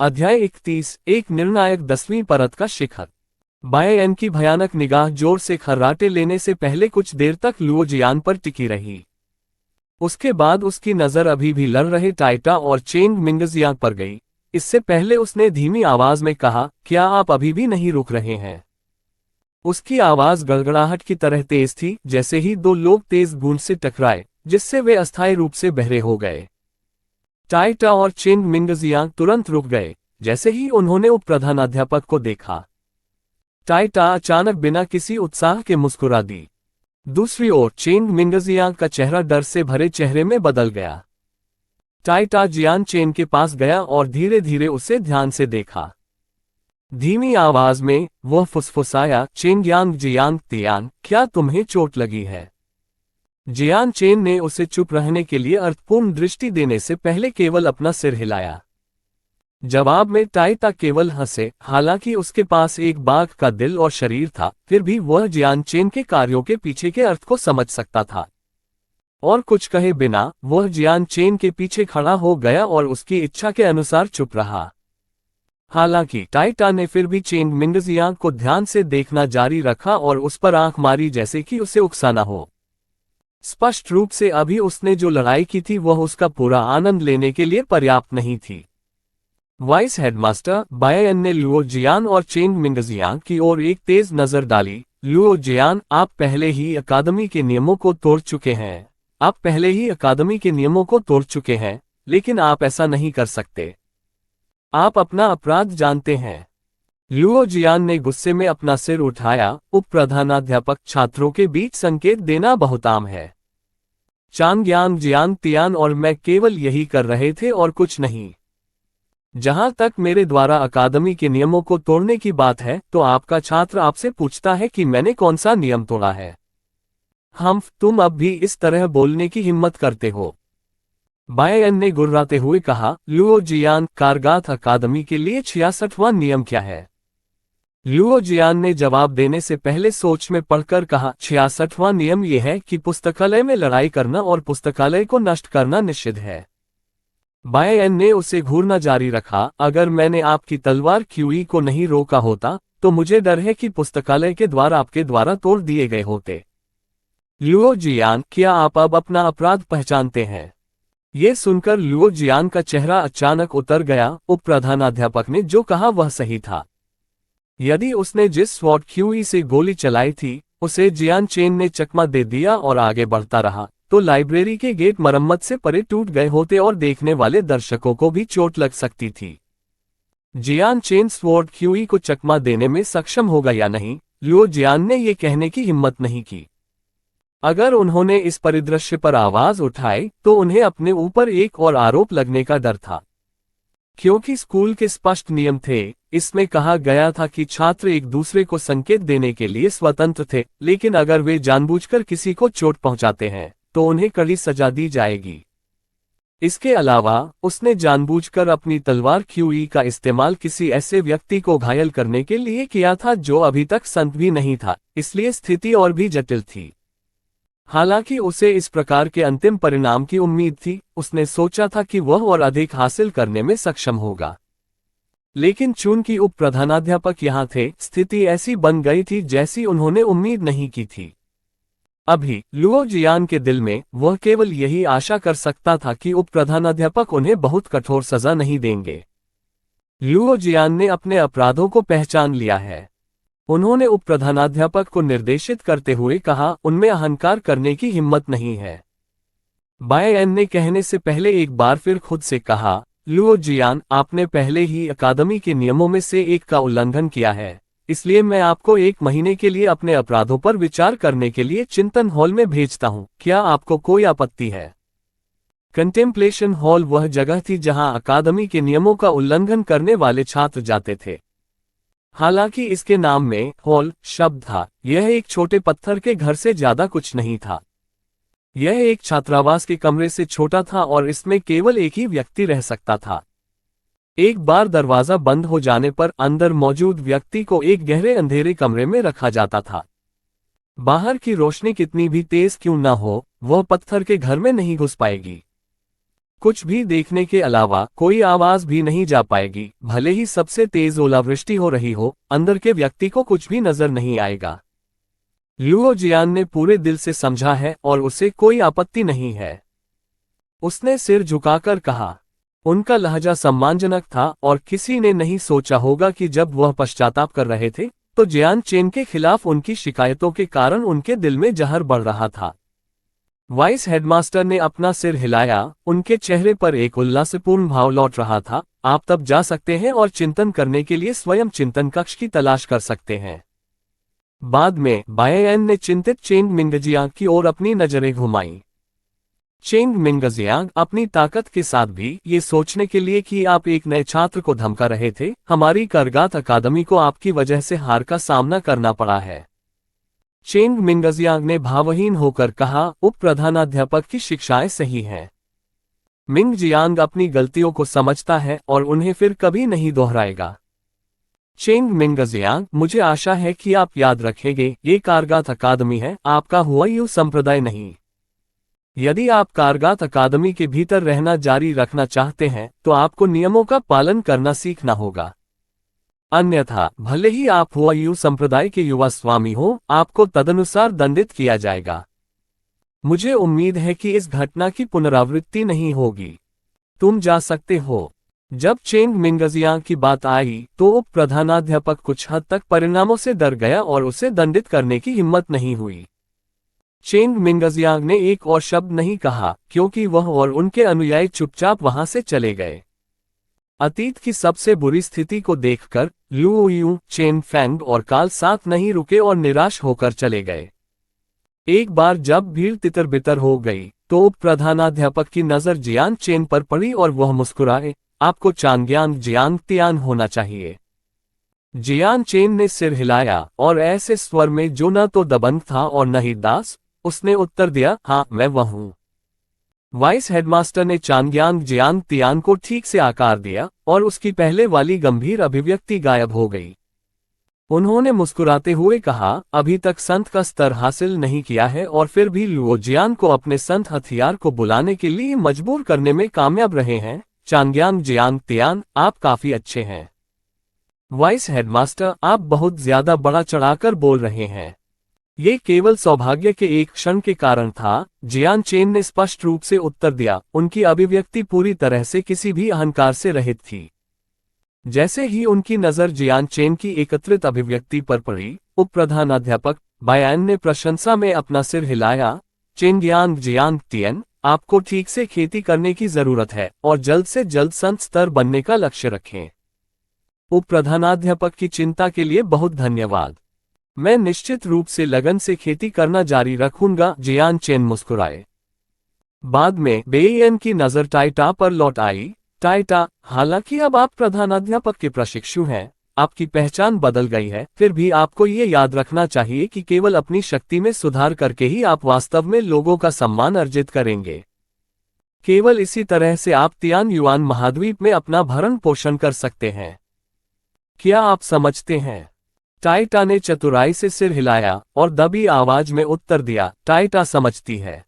अध्याय 31। एक निर्णायक 10वीं परत का शिखर। बायेन की भयानक निगाह जोर से खर्राटे लेने से पहले कुछ देर तक लुओ जियान पर टिकी रही। उसके बाद उसकी नजर अभी भी लड़ रहे टाइटा और चेंग मिंगजियांग पर गई। इससे पहले उसने धीमी आवाज में कहा, क्या आप अभी भी नहीं रुक रहे हैं? उसकी आवाज गड़गड़ाहट की तरह तेज थी, जैसे ही दो लोग तेज गूंज से टकराए, जिससे वे अस्थायी रूप से बहरे हो गए। टाइटा और चेंग मिंगजियांग तुरंत रुक गए, जैसे ही उन्होंने उप प्रधानाध्यापक को देखा। टाइटा अचानक बिना किसी उत्साह के मुस्कुरा दी। दूसरी ओर चेंग मिंगजियांग का चेहरा डर से भरे चेहरे में बदल गया। टाइटा जियान चेन के पास गया और धीरे धीरे उसे ध्यान से देखा। धीमी आवाज में वह फुसफुसाया, चेंगयांग जियांग तियान, क्या तुम्हें चोट लगी है? जियान चेन ने उसे चुप रहने के लिए अर्थपूर्ण दृष्टि देने से पहले केवल अपना सिर हिलाया। जवाब में टाइटा केवल हंसे। हालांकि उसके पास एक बाघ का दिल और शरीर था, फिर भी वह जियान चेन के कार्यों के पीछे के अर्थ को समझ सकता था। और कुछ कहे बिना वह जियान चेन के पीछे खड़ा हो गया और उसकी इच्छा के अनुसार चुप रहा। हालांकि टाइटा ने फिर भी चेंग मिंगजियांग को ध्यान से देखना जारी रखा और उस पर आंख मारी, जैसे कि उसे उकसाना हो। स्पष्ट रूप से अभी उसने जो लड़ाई की थी वह उसका पूरा आनंद लेने के लिए पर्याप्त नहीं थी। वाइस हेडमास्टर बायेन ने लुओ जियान और चेंग मिंगजियांग की ओर एक तेज नजर डाली। लुओ जियान, आप पहले ही अकादमी के नियमों को तोड़ चुके हैं। आप पहले ही अकादमी के नियमों को तोड़ चुके हैं, लेकिन आप ऐसा नहीं कर सकते। आप अपना अपराध जानते हैं। लुओ जियान ने गुस्से में अपना सिर उठाया। उप प्रधानाध्यापक, छात्रों के बीच संकेत देना बहुत आम है। चांगयांग जियांग तियान और मैं केवल यही कर रहे थे और कुछ नहीं। जहां तक मेरे द्वारा अकादमी के नियमों को तोड़ने की बात है, तो आपका छात्र आपसे पूछता है कि मैंने कौन सा नियम तोड़ा है। तुम अब भी इस तरह बोलने की हिम्मत करते हो? बायेन ने गुर्राते हुए कहा। लुओ जियान, कारगाथ अकादमी के लिए 66वां नियम क्या है? लुओ जियान ने जवाब देने से पहले सोच में पढ़कर कहा, 66वां नियम यह है कि पुस्तकालय में लड़ाई करना और पुस्तकालय को नष्ट करना निषिद्ध है। बायेन ने उसे घूरना जारी रखा। अगर मैंने आपकी तलवार क्यूई को नहीं रोका होता, तो मुझे डर है कि पुस्तकालय के द्वार आपके द्वारा तोड़ दिए गए होते। लुओ जियान, क्या आप अब अपना अपराध पहचानते हैं? ये सुनकर लुओ जियान का चेहरा अचानक उतर गया। उप प्रधानाध्यापक ने जो कहा वह सही था। यदि उसने जिस स्वॉर्ड क्यूई से गोली चलाई थी, उसे जियान चेन ने चकमा दे दिया और आगे बढ़ता रहा, तो लाइब्रेरी के गेट मरम्मत से परे टूट गए होते और देखने वाले दर्शकों को भी चोट लग सकती थी। जियान चेन स्वॉर्ड क्यूई को चकमा देने में सक्षम होगा या नहीं, लुओ जियान ने यह कहने की हिम्मत नहीं की। अगर उन्होंने इस परिदृश्य पर आवाज उठाई, तो उन्हें अपने ऊपर एक और आरोप लगने का डर था। क्योंकि स्कूल के स्पष्ट नियम थे, इसमें कहा गया था कि छात्र एक दूसरे को संकेत देने के लिए स्वतंत्र थे, लेकिन अगर वे जानबूझकर किसी को चोट पहुंचाते हैं, तो उन्हें कड़ी सजा दी जाएगी। इसके अलावा उसने जानबूझकर अपनी तलवार क्यूई का इस्तेमाल किसी ऐसे व्यक्ति को घायल करने के लिए किया था जो अभी तक संत भी नहीं था, इसलिए स्थिति और भी जटिल थी। हालांकि उसे इस प्रकार के अंतिम परिणाम की उम्मीद थी, उसने सोचा था कि वह और अधिक हासिल करने में सक्षम होगा। लेकिन चूंकि उप प्रधानाध्यापक यहाँ थे, स्थिति ऐसी बन गई थी जैसी उन्होंने उम्मीद नहीं की थी। अभी लुओ जियान के दिल में वह केवल यही आशा कर सकता था कि उप प्रधानाध्यापक उन्हें बहुत कठोर सजा नहीं देंगे। लुओ जियान ने अपने अपराधों को पहचान लिया है। उन्होंने उप प्रधानाध्यापक को निर्देशित करते हुए कहा, उनमें अहंकार करने की हिम्मत नहीं है। बायेन ने कहने से पहले एक बार फिर खुद से कहा, लुओ जियान, आपने पहले ही अकादमी के नियमों में से एक का उल्लंघन किया है, इसलिए मैं आपको 1 महीने के लिए अपने अपराधों पर विचार करने के लिए चिंतन हॉल में भेजता हूं। क्या आपको कोई आपत्ति है? कंटेम्पलेशन हॉल वह जगह थी जहां अकादमी के नियमों का उल्लंघन करने वाले छात्र जाते थे। हालांकि इसके नाम में हॉल शब्द था, यह एक छोटे पत्थर के घर से ज्यादा कुछ नहीं था। यह एक छात्रावास के कमरे से छोटा था और इसमें केवल एक ही व्यक्ति रह सकता था। एक बार दरवाजा बंद हो जाने पर अंदर मौजूद व्यक्ति को एक गहरे अंधेरे कमरे में रखा जाता था। बाहर की रोशनी कितनी भी तेज क्यों न हो, वह पत्थर के घर में नहीं घुस पाएगी। कुछ भी देखने के अलावा कोई आवाज भी नहीं जा पाएगी। भले ही सबसे तेज ओलावृष्टि हो रही हो, अंदर के व्यक्ति को कुछ भी नजर नहीं आएगा। लुओ जियान ने पूरे दिल से समझा है और उसे कोई आपत्ति नहीं है। उसने सिर झुकाकर कहा। उनका लहजा सम्मानजनक था और किसी ने नहीं सोचा होगा कि जब वह पश्चाताप कर रहे थे तो जियान चेन के खिलाफ उनकी शिकायतों के कारण उनके दिल में जहर बढ़ रहा था। वाइस हेडमास्टर ने अपना सिर हिलाया, उनके चेहरे पर एक उल्लासपूर्ण भाव लौट रहा था। आप तब जा सकते हैं और चिंतन करने के लिए स्वयं चिंतन कक्ष की तलाश कर सकते हैं। बाद में बायेन ने चिंतित चेंग मिंगजियांग की ओर अपनी नजरें घुमाई। चेंग मिंगजियांग अपनी ताकत के साथ भी ये सोचने के लिए कि आप एक नए छात्र को धमका रहे थे, हमारी करगात अकादमी को आपकी वजह से हार का सामना करना पड़ा है। चेंग मिंगजियांग ने भावहीन होकर कहा, उप प्रधानाध्यापक की शिक्षाएं सही हैं। मिंगजियांग अपनी गलतियों को समझता है और उन्हें फिर कभी नहीं दोहराएगा। चेंग मिंगजियांग, मुझे आशा है कि आप याद रखेंगे, ये कारगात अकादमी है, आपका हुआयू संप्रदाय नहीं। यदि आप कारगात अकादमी के भीतर रहना जारी रखना चाहते हैं तो आपको नियमों का पालन करना सीखना होगा। अन्यथा भले ही आप हुआयू संप्रदाय के युवा स्वामी हो, आपको तदनुसार दंडित किया जाएगा। मुझे उम्मीद है कि इस घटना की पुनरावृत्ति नहीं होगी। तुम जा सकते हो। जब चेंग मिंगजियांग की बात आई तो उप प्रधानाध्यापक कुछ हद तक परिणामों से डर गया और उसे दंडित करने की हिम्मत नहीं हुई। चेंग मिंगजियांग ने एक और शब्द नहीं कहा क्योंकि वह और उनके अनुयायी चुपचाप वहां से चले गए। अतीत की सबसे बुरी स्थिति को देखकर लुओ यू, चेन फेंग और काल साथ नहीं रुके और निराश होकर चले गए। एक बार जब भीड़ तितर बितर हो गई तो उप प्रधानाध्यापक की नजर जियान चेन पर पड़ी और वह मुस्कुराए, आपको चांग्यांग जियांग तियान होना चाहिए। जियान चेन ने सिर हिलाया और ऐसे स्वर में जो न तो दबंग था और न ही दास, उसने उत्तर दिया, हाँ मैं वह हूं। वाइस हेडमास्टर ने चांग्यांग जियांग तियान को ठीक से आकार दिया और उसकी पहले वाली गंभीर अभिव्यक्ति गायब हो गई। उन्होंने मुस्कुराते हुए कहा, अभी तक संत का स्तर हासिल नहीं किया है और फिर भी लुओ जियान को अपने संत हथियार को बुलाने के लिए मजबूर करने में कामयाब रहे हैं। चांग्यांग जियांग तियान, आप काफी अच्छे हैं। वाइस हेडमास्टर, आप बहुत ज्यादा बढ़ा चढ़ाकर बोल रहे हैं। ये केवल सौभाग्य के एक क्षण के कारण था, जियान चेन ने स्पष्ट रूप से उत्तर दिया। उनकी अभिव्यक्ति पूरी तरह से किसी भी अहंकार से रहित थी। जैसे ही उनकी नजर जियान चेन की एकत्रित अभिव्यक्ति पर पड़ी, उप प्रधानाध्यापक बायन ने प्रशंसा में अपना सिर हिलाया। चेंग्यांग जियांग तियन, आपको ठीक से खेती करने की जरूरत है और जल्द से जल्द संत स्तर बनने का लक्ष्य रखें। उप प्रधानाध्यापक की चिंता के लिए बहुत धन्यवाद। मैं निश्चित रूप से लगन से खेती करना जारी रखूंगा, जियान चेन मुस्कुराए। बाद में बेईएन की नजर टाइटा पर लौट आई। टाइटा, हालांकि अब आप प्रधानाध्यापक के प्रशिक्षु हैं, आपकी पहचान बदल गई है, फिर भी आपको ये याद रखना चाहिए कि केवल अपनी शक्ति में सुधार करके ही आप वास्तव में लोगों का सम्मान अर्जित करेंगे। केवल इसी तरह से आप तियान युआन महाद्वीप में अपना भरण पोषण कर सकते हैं। क्या आप समझते हैं? टाइटा ने चतुराई से सिर हिलाया और दबी आवाज में उत्तर दिया, टाइटा समझती है।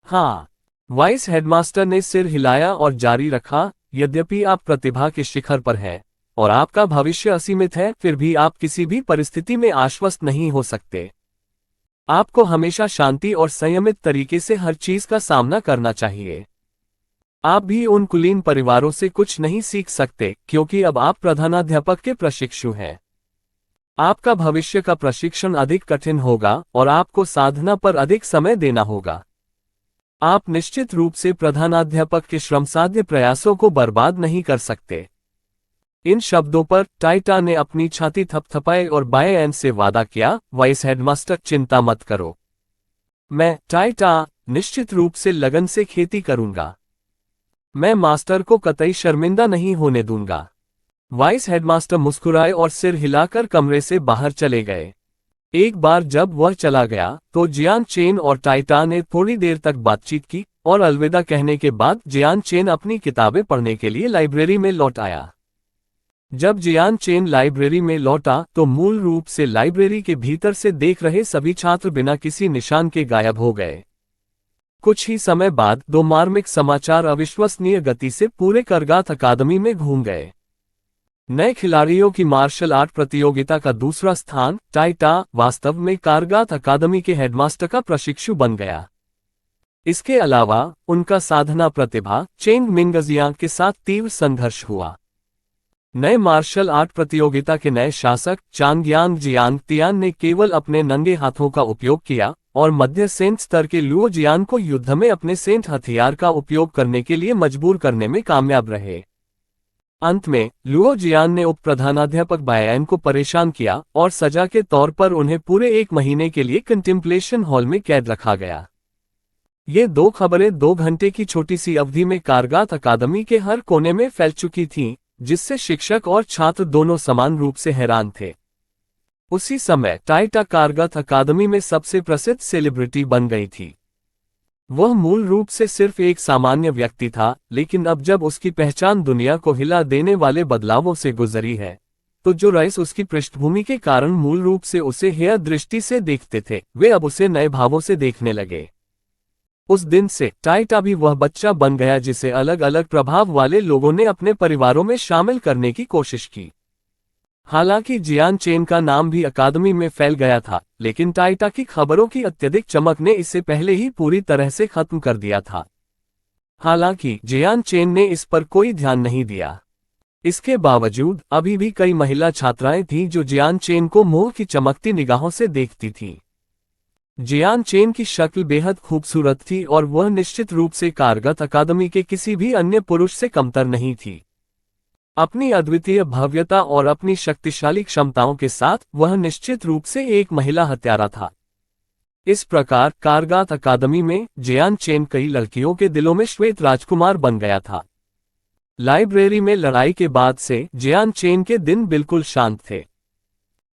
हाँ। वाइस हेडमास्टर ने सिर हिलाया और जारी रखा, यद्यपि आप प्रतिभा के शिखर पर हैं और आपका भविष्य असीमित है, फिर भी आप किसी भी परिस्थिति में आश्वस्त नहीं हो सकते। आपको हमेशा शांति और संयमित तरीके से हर चीज का सामना करना चाहिए। आप भी उन कुलीन परिवारों से कुछ नहीं सीख सकते क्योंकि अब आप प्रधानाध्यापक के प्रशिक्षु हैं। आपका भविष्य का प्रशिक्षण अधिक कठिन होगा और आपको साधना पर अधिक समय देना होगा। आप निश्चित रूप से प्रधानाध्यापक के श्रमसाध्य प्रयासों को बर्बाद नहीं कर सकते। इन शब्दों पर टाइटा ने अपनी छाती थपथपाई और बायेन से वादा किया, वाइस हेडमास्टर चिंता मत करो। मैं टाइटा निश्चित रूप से लगन से खेती करूंगा। मैं मास्टर को कतई शर्मिंदा नहीं होने दूंगा। वाइस हेडमास्टर मुस्कुराए और सिर हिलाकर कमरे से बाहर चले गए। एक बार जब वह चला गया तो जियान चेन और टाइटा ने थोड़ी देर तक बातचीत की और अलविदा कहने के बाद जियान चेन अपनी किताबें पढ़ने के लिए लाइब्रेरी में लौट आया। जब जियान चेन लाइब्रेरी में लौटा तो मूल रूप से लाइब्रेरी के भीतर से देख रहे सभी छात्र बिना किसी निशान के गायब हो गए। कुछ ही समय बाद दो मार्मिक समाचार अविश्वसनीय गति से पूरे करगाथ अकादमी में घूम गए। नए खिलाड़ियों की मार्शल आर्ट प्रतियोगिता का दूसरा स्थान टाइटा वास्तव में करगाथ अकादमी के हेडमास्टर का प्रशिक्षु बन गया। इसके अलावा उनका साधना प्रतिभा चेंग मिंगजियांग के साथ तीव्र संघर्ष हुआ। नए मार्शल आर्ट प्रतियोगिता के नए शासक चांगयांग जियांगतियान ने केवल अपने नंगे हाथों का उपयोग किया और मध्य सेंट स्तर के लुओ जियान को युद्ध में अपने सेंट हथियार का उपयोग करने के लिए मजबूर करने में कामयाब रहे। अंत में लुओ जियान ने उप प्रधानाध्यापक बायन को परेशान किया और सजा के तौर पर उन्हें पूरे 1 महीने के लिए कंटेम्पलेशन हॉल में कैद रखा गया। ये दो खबरें 2 घंटे की छोटी सी अवधि में करगाथ अकादमी के हर कोने में फैल चुकी थीं, जिससे शिक्षक और छात्र दोनों समान रूप से हैरान थे। उसी समय टाइटा करगाथ अकादमी में सबसे प्रसिद्ध सेलिब्रिटी बन गई थी। वह मूल रूप से सिर्फ एक सामान्य व्यक्ति था, लेकिन अब जब उसकी पहचान दुनिया को हिला देने वाले बदलावों से गुजरी है, तो जो रईस उसकी पृष्ठभूमि के कारण मूल रूप से उसे हेय दृष्टि से देखते थे, वे अब उसे नए भावों से देखने लगे। उस दिन से टाइटा भी वह बच्चा बन गया जिसे अलग अलग प्रभाव वाले लोगों ने अपने परिवारों में शामिल करने की कोशिश की। हालांकि जियान चेन का नाम भी अकादमी में फैल गया था, लेकिन टाइटा की खबरों की अत्यधिक चमक ने इसे पहले ही पूरी तरह से खत्म कर दिया था। हालांकि जियान चेन ने इस पर कोई ध्यान नहीं दिया। इसके बावजूद अभी भी कई महिला छात्राएं थीं जो जियान चेन को मोह की चमकती निगाहों से देखती थीं। जियान चेन की शक्ल बेहद खूबसूरत थी और वह निश्चित रूप से करगाथ अकादमी के किसी भी अन्य पुरुष से कमतर नहीं थी। अपनी अद्वितीय भव्यता और अपनी शक्तिशाली क्षमताओं के साथ वह निश्चित रूप से एक महिला हत्यारा था। इस प्रकार करगाथ अकादमी में जियान चेन कई लड़कियों के दिलों में श्वेत राजकुमार बन गया था। लाइब्रेरी में लड़ाई के बाद से जियान चेन के दिन बिल्कुल शांत थे।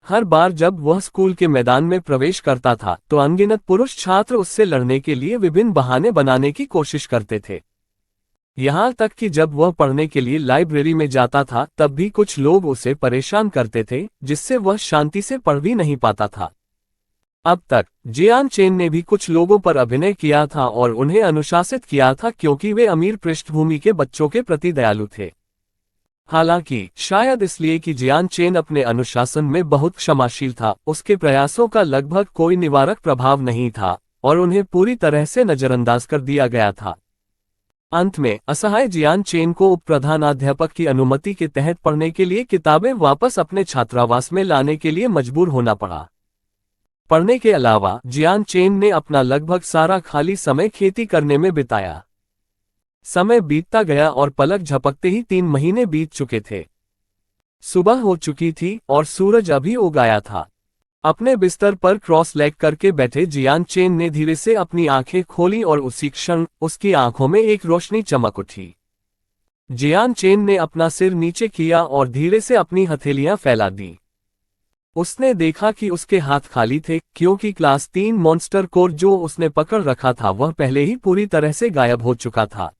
हर बार जब वह स्कूल के मैदान में प्रवेश करता था तो अनगिनत पुरुष छात्र उससे लड़ने के लिए विभिन्न बहाने बनाने की कोशिश करते थे। यहाँ तक कि जब वह पढ़ने के लिए लाइब्रेरी में जाता था तब भी कुछ लोग उसे परेशान करते थे, जिससे वह शांति से पढ़ भी नहीं पाता था। अब तक जियान चेन ने भी कुछ लोगों पर अभिनय किया था और उन्हें अनुशासित किया था क्योंकि वे अमीर पृष्ठभूमि के बच्चों के प्रति दयालु थे। हालांकि शायद इसलिए कि जियान चेन अपने अनुशासन में बहुत क्षमाशील था, उसके प्रयासों का लगभग कोई निवारक प्रभाव नहीं था और उन्हें पूरी तरह से नजरअंदाज कर दिया गया था। अंत में असहाय जियान चेन को उप प्रधानाध्यापक की अनुमति के तहत पढ़ने के लिए किताबें वापस अपने छात्रावास में लाने के लिए मजबूर होना पड़ा। पढ़ने के अलावा जियान चेन ने अपना लगभग सारा खाली समय खेती करने में बिताया। समय बीतता गया और पलक झपकते ही 3 महीने बीत चुके थे। सुबह हो चुकी थी और सूरज अभी उग आया था। अपने बिस्तर पर क्रॉस लेग करके बैठे जियान चेन ने धीरे से अपनी आंखें खोली और उसी क्षण उसकी आंखों में एक रोशनी चमक उठी। जियान चेन ने अपना सिर नीचे किया और धीरे से अपनी हथेलियां फैला दी। उसने देखा कि उसके हाथ खाली थे, क्योंकि क्लास 3 मॉन्स्टर कोर जो उसने पकड़ रखा था वह पहले ही पूरी तरह से गायब हो चुका था।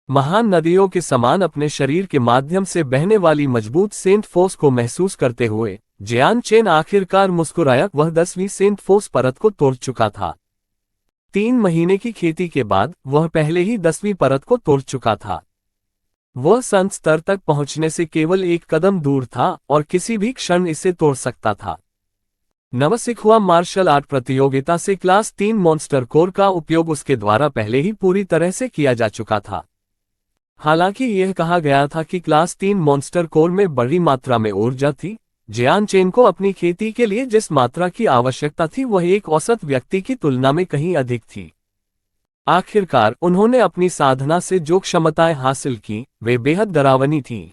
महान नदियों के समान अपने शरीर के माध्यम से बहने वाली मजबूत सेंट फोर्स को महसूस करते हुए जियान चेन आखिरकार मुस्कुराया। वह 10वीं सेंट फोर्स परत को तोड़ चुका था। 3 महीने की खेती के बाद वह पहले ही 10वीं परत को तोड़ चुका था। वह संत स्तर तक पहुंचने से केवल 1 कदम दूर था और किसी भी क्षण इसे तोड़ सकता था। नवसिखुआ मार्शल आर्ट प्रतियोगिता से क्लास 3 मॉन्स्टर कोर का उपयोग उसके द्वारा पहले ही पूरी तरह से किया जा चुका था। हालांकि यह कहा गया था कि क्लास 3 मॉन्स्टर कोर में बड़ी मात्रा में ऊर्जा थी, जियान चेन को अपनी खेती के लिए जिस मात्रा की आवश्यकता थी वह एक औसत व्यक्ति की तुलना में कहीं अधिक थी। आखिरकार उन्होंने अपनी साधना से जो क्षमताएं हासिल की वे बेहद डरावनी थीं।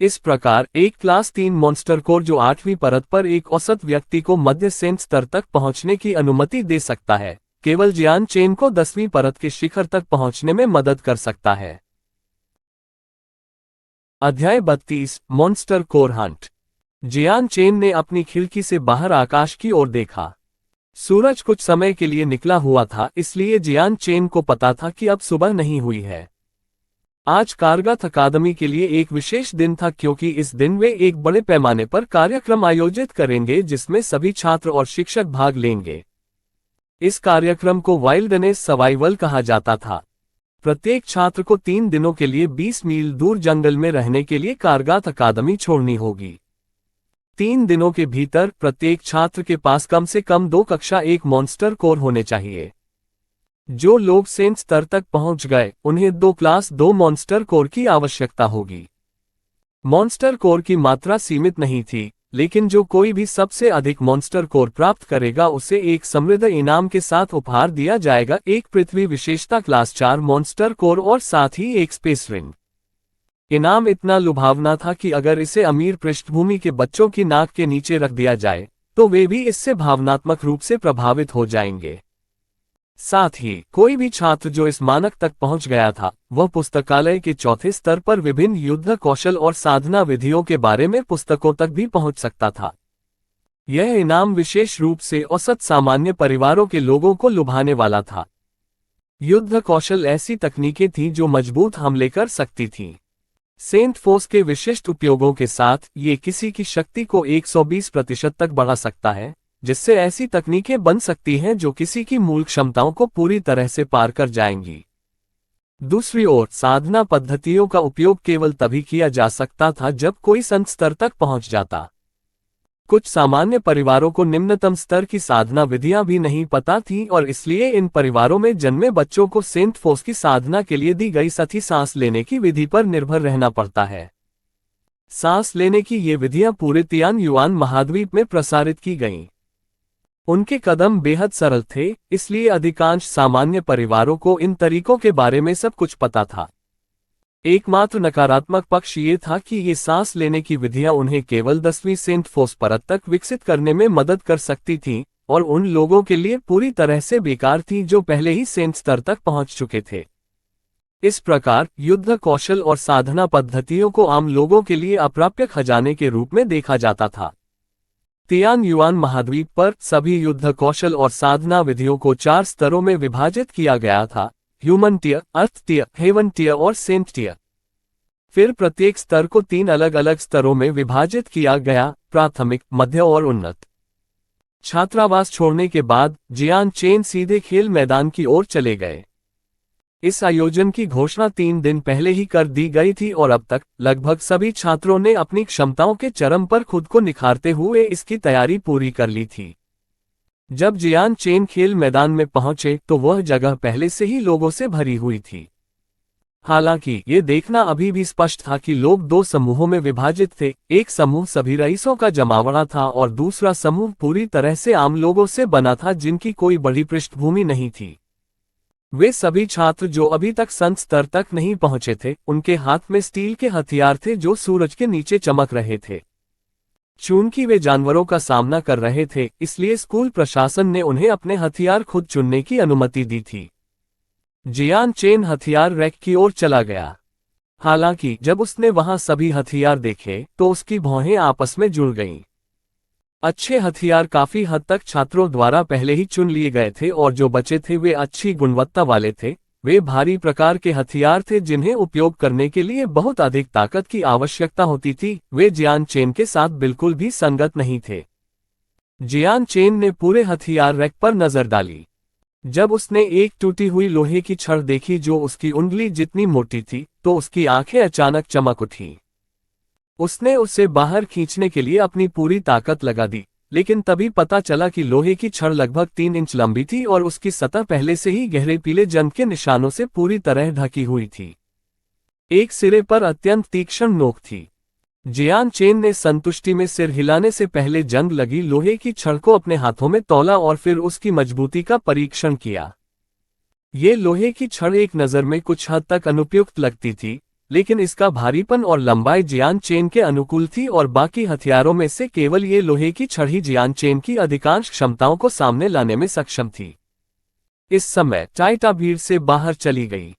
इस प्रकार एक क्लास 3 मॉन्स्टर कोर जो 8वीं परत पर एक औसत व्यक्ति को मध्य सेंट स्तर तक पहुंचने की अनुमति दे सकता है, केवल जियान चेन को 10वीं परत के शिखर तक पहुंचने में मदद कर सकता है। अध्याय 32 मॉन्स्टर कोर हंट। जियान चेन ने अपनी खिड़की से बाहर आकाश की ओर देखा। सूरज कुछ समय के लिए निकला हुआ था, इसलिए जियान चेन को पता था कि अब सुबह नहीं हुई है। आज करगाथ अकादमी के लिए एक विशेष दिन था, क्योंकि इस दिन वे एक बड़े पैमाने पर कार्यक्रम आयोजित करेंगे जिसमें सभी छात्र और शिक्षक भाग लेंगे। इस कार्यक्रम को वाइल्डनेस सर्वाइवल कहा जाता था। प्रत्येक छात्र को 3 दिनों के लिए 20 मील दूर जंगल में रहने के लिए कारगात अकादमी छोड़नी होगी। 3 दिनों के भीतर प्रत्येक छात्र के पास कम से कम 2 कक्षा 1 मॉन्स्टर कोर होने चाहिए। जो लोग सेंट स्तर तक पहुंच गए उन्हें 2 क्लास 2 मॉन्स्टर कोर की आवश्यकता होगी। मॉन्स्टर कोर की मात्रा सीमित नहीं थी, लेकिन जो कोई भी सबसे अधिक मॉन्स्टर कोर प्राप्त करेगा उसे एक समृद्ध इनाम के साथ उपहार दिया जाएगा, एक पृथ्वी विशेषता क्लास 4 मॉन्स्टर कोर और साथ ही एक स्पेस रिंग। इनाम इतना लुभावना था कि अगर इसे अमीर पृष्ठभूमि के बच्चों की नाक के नीचे रख दिया जाए तो वे भी इससे भावनात्मक रूप से प्रभावित हो जाएंगे। साथ ही कोई भी छात्र जो इस मानक तक पहुंच गया था वह पुस्तकालय के चौथे स्तर पर विभिन्न युद्ध कौशल और साधना विधियों के बारे में पुस्तकों तक भी पहुंच सकता था। यह इनाम विशेष रूप से औसत सामान्य परिवारों के लोगों को लुभाने वाला था। युद्ध कौशल ऐसी तकनीकें थीं जो मजबूत हमले कर सकती थीं। सेंट फोर्स के विशिष्ट उपयोगों के साथ ये किसी की शक्ति को 120% तक बढ़ा सकता है, जिससे ऐसी तकनीकें बन सकती हैं जो किसी की मूल क्षमताओं को पूरी तरह से पार कर जाएंगी। दूसरी ओर साधना पद्धतियों का उपयोग केवल तभी किया जा सकता था जब कोई संत स्तर तक पहुंच जाता। कुछ सामान्य परिवारों को निम्नतम स्तर की साधना विधियां भी नहीं पता थीं और इसलिए इन परिवारों में जन्मे बच्चों को सेंट फोर्स की साधना के लिए दी गई सतही सांस लेने की विधि पर निर्भर रहना पड़ता है। सांस लेने की ये विधियां पूरे तियान युआन महाद्वीप में प्रसारित की गईं। उनके कदम बेहद सरल थे, इसलिए अधिकांश सामान्य परिवारों को इन तरीकों के बारे में सब कुछ पता था। एकमात्र नकारात्मक पक्ष ये था कि ये सांस लेने की विधियां उन्हें केवल 10वीं सेंट फोर्स परत तक विकसित करने में मदद कर सकती थीं और उन लोगों के लिए पूरी तरह से बेकार थीं जो पहले ही सेंट स्तर तक पहुंच चुके थे। इस प्रकार युद्ध कौशल और साधना पद्धतियों को आम लोगों के लिए अप्राप्य खजाने के रूप में देखा जाता था। तियान युआन महाद्वीप पर सभी युद्ध कौशल और साधना विधियों को 4 स्तरों में विभाजित किया गया था: ह्यूमन टियर, अर्थ टियर, हेवन टियर और सेंट टियर। फिर प्रत्येक स्तर को 3 अलग अलग स्तरों में विभाजित किया गया: प्राथमिक, मध्य और उन्नत। छात्रावास छोड़ने के बाद जियान चेन सीधे खेल मैदान की ओर चले गए। इस आयोजन की घोषणा 3 दिन पहले ही कर दी गई थी और अब तक लगभग सभी छात्रों ने अपनी क्षमताओं के चरम पर खुद को निखारते हुए इसकी तैयारी पूरी कर ली थी। जब जियान चेन खेल मैदान में पहुंचे तो वह जगह पहले से ही लोगों से भरी हुई थी। हालांकि ये देखना अभी भी स्पष्ट था कि लोग 2 समूहों में विभाजित थे। एक समूह सभी रईसों का जमावड़ा था और दूसरा समूह पूरी तरह से आम लोगों से बना था जिनकी कोई बड़ी पृष्ठभूमि नहीं थी। वे सभी छात्र जो अभी तक संत स्तर तक नहीं पहुंचे थे, उनके हाथ में स्टील के हथियार थे जो सूरज के नीचे चमक रहे थे। चूंकि वे जानवरों का सामना कर रहे थे, इसलिए स्कूल प्रशासन ने उन्हें अपने हथियार खुद चुनने की अनुमति दी थी। जियान चेन हथियार रैक की ओर चला गया। हालांकि जब उसने वहां सभी हथियार देखे तो उसकी भौहें आपस में जुड़ गईं। अच्छे हथियार काफी हद तक छात्रों द्वारा पहले ही चुन लिए गए थे और जो बचे थे वे अच्छी गुणवत्ता वाले थे। वे भारी प्रकार के हथियार थे जिन्हें उपयोग करने के लिए बहुत अधिक ताकत की आवश्यकता होती थी। वे जियान चेन के साथ बिल्कुल भी संगत नहीं थे। जियान चेन ने पूरे हथियार रैक पर नजर डाली। जब उसने एक टूटी हुई लोहे की छड़ देखी जो उसकी उंगली जितनी मोटी थी, तो उसकी आंखें अचानक चमक उठी। उसने उसे बाहर खींचने के लिए अपनी पूरी ताकत लगा दी, लेकिन तभी पता चला कि लोहे की छड़ लगभग 3 इंच लंबी थी और उसकी सतह पहले से ही गहरे पीले जंग के निशानों से पूरी तरह ढकी हुई थी। एक सिरे पर अत्यंत तीक्ष्ण नोक थी। जियान चेन ने संतुष्टि में सिर हिलाने से पहले जंग लगी लोहे की छड़ को अपने हाथों में तौला और फिर उसकी मजबूती का परीक्षण किया। ये लोहे की छड़ एक नज़र में कुछ हद तक अनुपयुक्त लगती थी, लेकिन इसका भारीपन और लंबाई जियान चेन के अनुकूल थी और बाकी हथियारों में से केवल ये लोहे की छड़ ही जियान चेन की अधिकांश क्षमताओं को सामने लाने में सक्षम थी। इस समय टाइटा भीड़ से बाहर चली गई।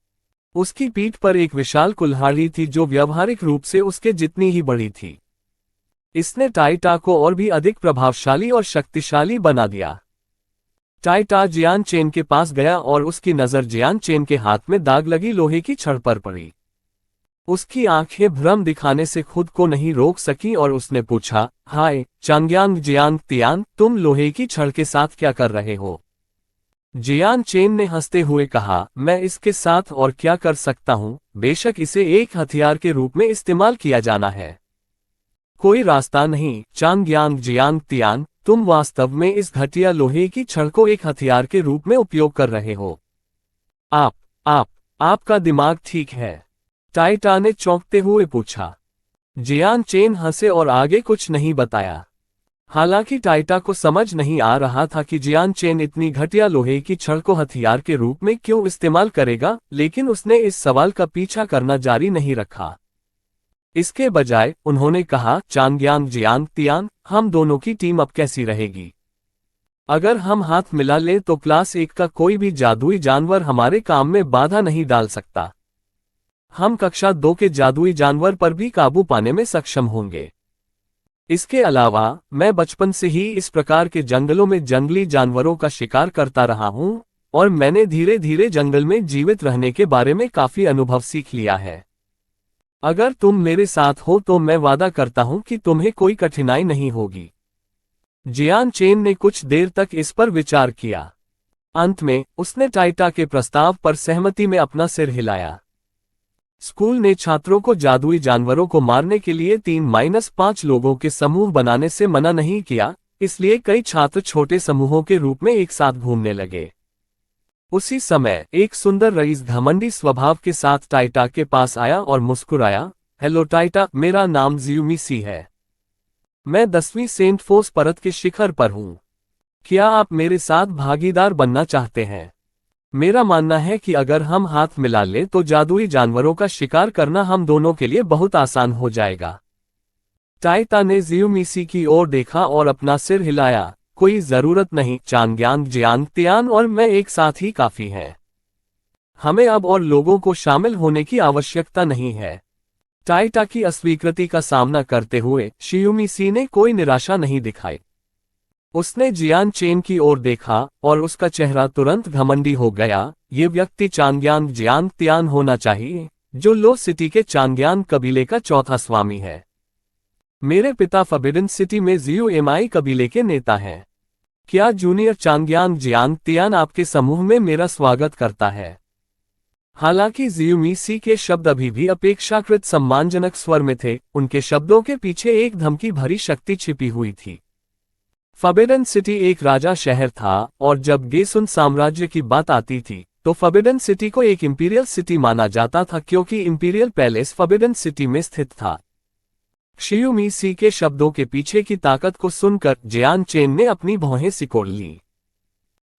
उसकी पीठ पर एक विशाल कुल्हाड़ी थी जो व्यावहारिक रूप से उसके जितनी ही बड़ी थी। इसने टाइटा को और भी अधिक प्रभावशाली और शक्तिशाली बना दिया। टाइटा जियान चेन के पास गया और उसकी नज़र जियान चेन के हाथ में दाग लगी लोहे की छड़ पर पड़ी। उसकी आंखें भ्रम दिखाने से खुद को नहीं रोक सकी और उसने पूछा, हाय चांग्यांग जियांग तियान, तुम लोहे की छड़ के साथ क्या कर रहे हो? जियान चेन ने हंसते हुए कहा, मैं इसके साथ और क्या कर सकता हूं, बेशक इसे एक हथियार के रूप में इस्तेमाल किया जाना है। कोई रास्ता नहीं, चांगयांग जियांग तियान, तुम वास्तव में इस घटिया लोहे की छड़ को एक हथियार के रूप में उपयोग कर रहे हो। आप, आप, आपका दिमाग ठीक है? टाइटा ने चौंकते हुए पूछा। जियान चेन हंसे और आगे कुछ नहीं बताया। हालांकि टाइटा को समझ नहीं आ रहा था कि जियान चेन इतनी घटिया लोहे की छड़ को हथियार के रूप में क्यों इस्तेमाल करेगा, लेकिन उसने इस सवाल का पीछा करना जारी नहीं रखा। इसके बजाय उन्होंने कहा, चांगयांग जियांग तियान, हम दोनों की टीम अब कैसी रहेगी? अगर हम हाथ मिला ले तो क्लास 1 का कोई भी जादुई जानवर हमारे काम में बाधा नहीं डाल सकता। हम कक्षा 2 के जादुई जानवर पर भी काबू पाने में सक्षम होंगे। इसके अलावा मैं बचपन से ही इस प्रकार के जंगलों में जंगली जानवरों का शिकार करता रहा हूं, और मैंने धीरे धीरे जंगल में जीवित रहने के बारे में काफी अनुभव सीख लिया है। अगर तुम मेरे साथ हो तो मैं वादा करता हूं कि तुम्हें कोई कठिनाई नहीं होगी। जियान चेन ने कुछ देर तक इस पर विचार किया। अंत में उसने टाइटा के प्रस्ताव पर सहमति में अपना सिर हिलाया। स्कूल ने छात्रों को जादुई जानवरों को मारने के लिए 3-5 लोगों के समूह बनाने से मना नहीं किया, इसलिए कई छात्र छोटे समूहों के रूप में एक साथ घूमने लगे। उसी समय एक सुंदर रईस घमंडी स्वभाव के साथ टाइटा के पास आया और मुस्कुराया, हेलो टाइटा, मेरा नाम जियूमिसी है। मैं 10वीं सेंट फोस परत के शिखर पर हूं। क्या आप मेरे साथ भागीदार बनना चाहते हैं? मेरा मानना है कि अगर हम हाथ मिला लें तो जादुई जानवरों का शिकार करना हम दोनों के लिए बहुत आसान हो जाएगा। टाइटा ने जियूमिसी की ओर देखा और अपना सिर हिलाया, कोई जरूरत नहीं, चांगयांग जियांग तियान और मैं एक साथ ही काफी है। हमें अब और लोगों को शामिल होने की आवश्यकता नहीं है। टाइटा की अस्वीकृति का सामना करते हुए जियूमिसी ने कोई निराशा नहीं दिखाई। उसने जियान चेन की ओर देखा और उसका चेहरा तुरंत घमंडी हो गया। ये व्यक्ति चांगयांग जियांग तियान होना चाहिए, जो लो सिटी के चांगयांग कबीले का चौथा स्वामी है। मेरे पिता फॉरबिडन सिटी में जियूएमआई कबीले के नेता हैं। क्या जूनियर चांगयांग जियांग तियान आपके समूह में मेरा स्वागत करता है? हालांकि जियूमिसी के शब्द अभी भी अपेक्षाकृत सम्मानजनक स्वर में थे, उनके शब्दों के पीछे एक धमकी भरी शक्ति छिपी हुई थी। फॉरबिडन सिटी एक राजा शहर था, और जब गेसुन साम्राज्य की बात आती थी तो फॉरबिडन सिटी को एक इंपीरियल सिटी माना जाता था, क्योंकि इंपीरियल पैलेस फॉरबिडन सिटी में स्थित था। जियूमिसी के शब्दों के पीछे की ताकत को सुनकर जियान चेन ने अपनी भौहें सिकोड़ ली।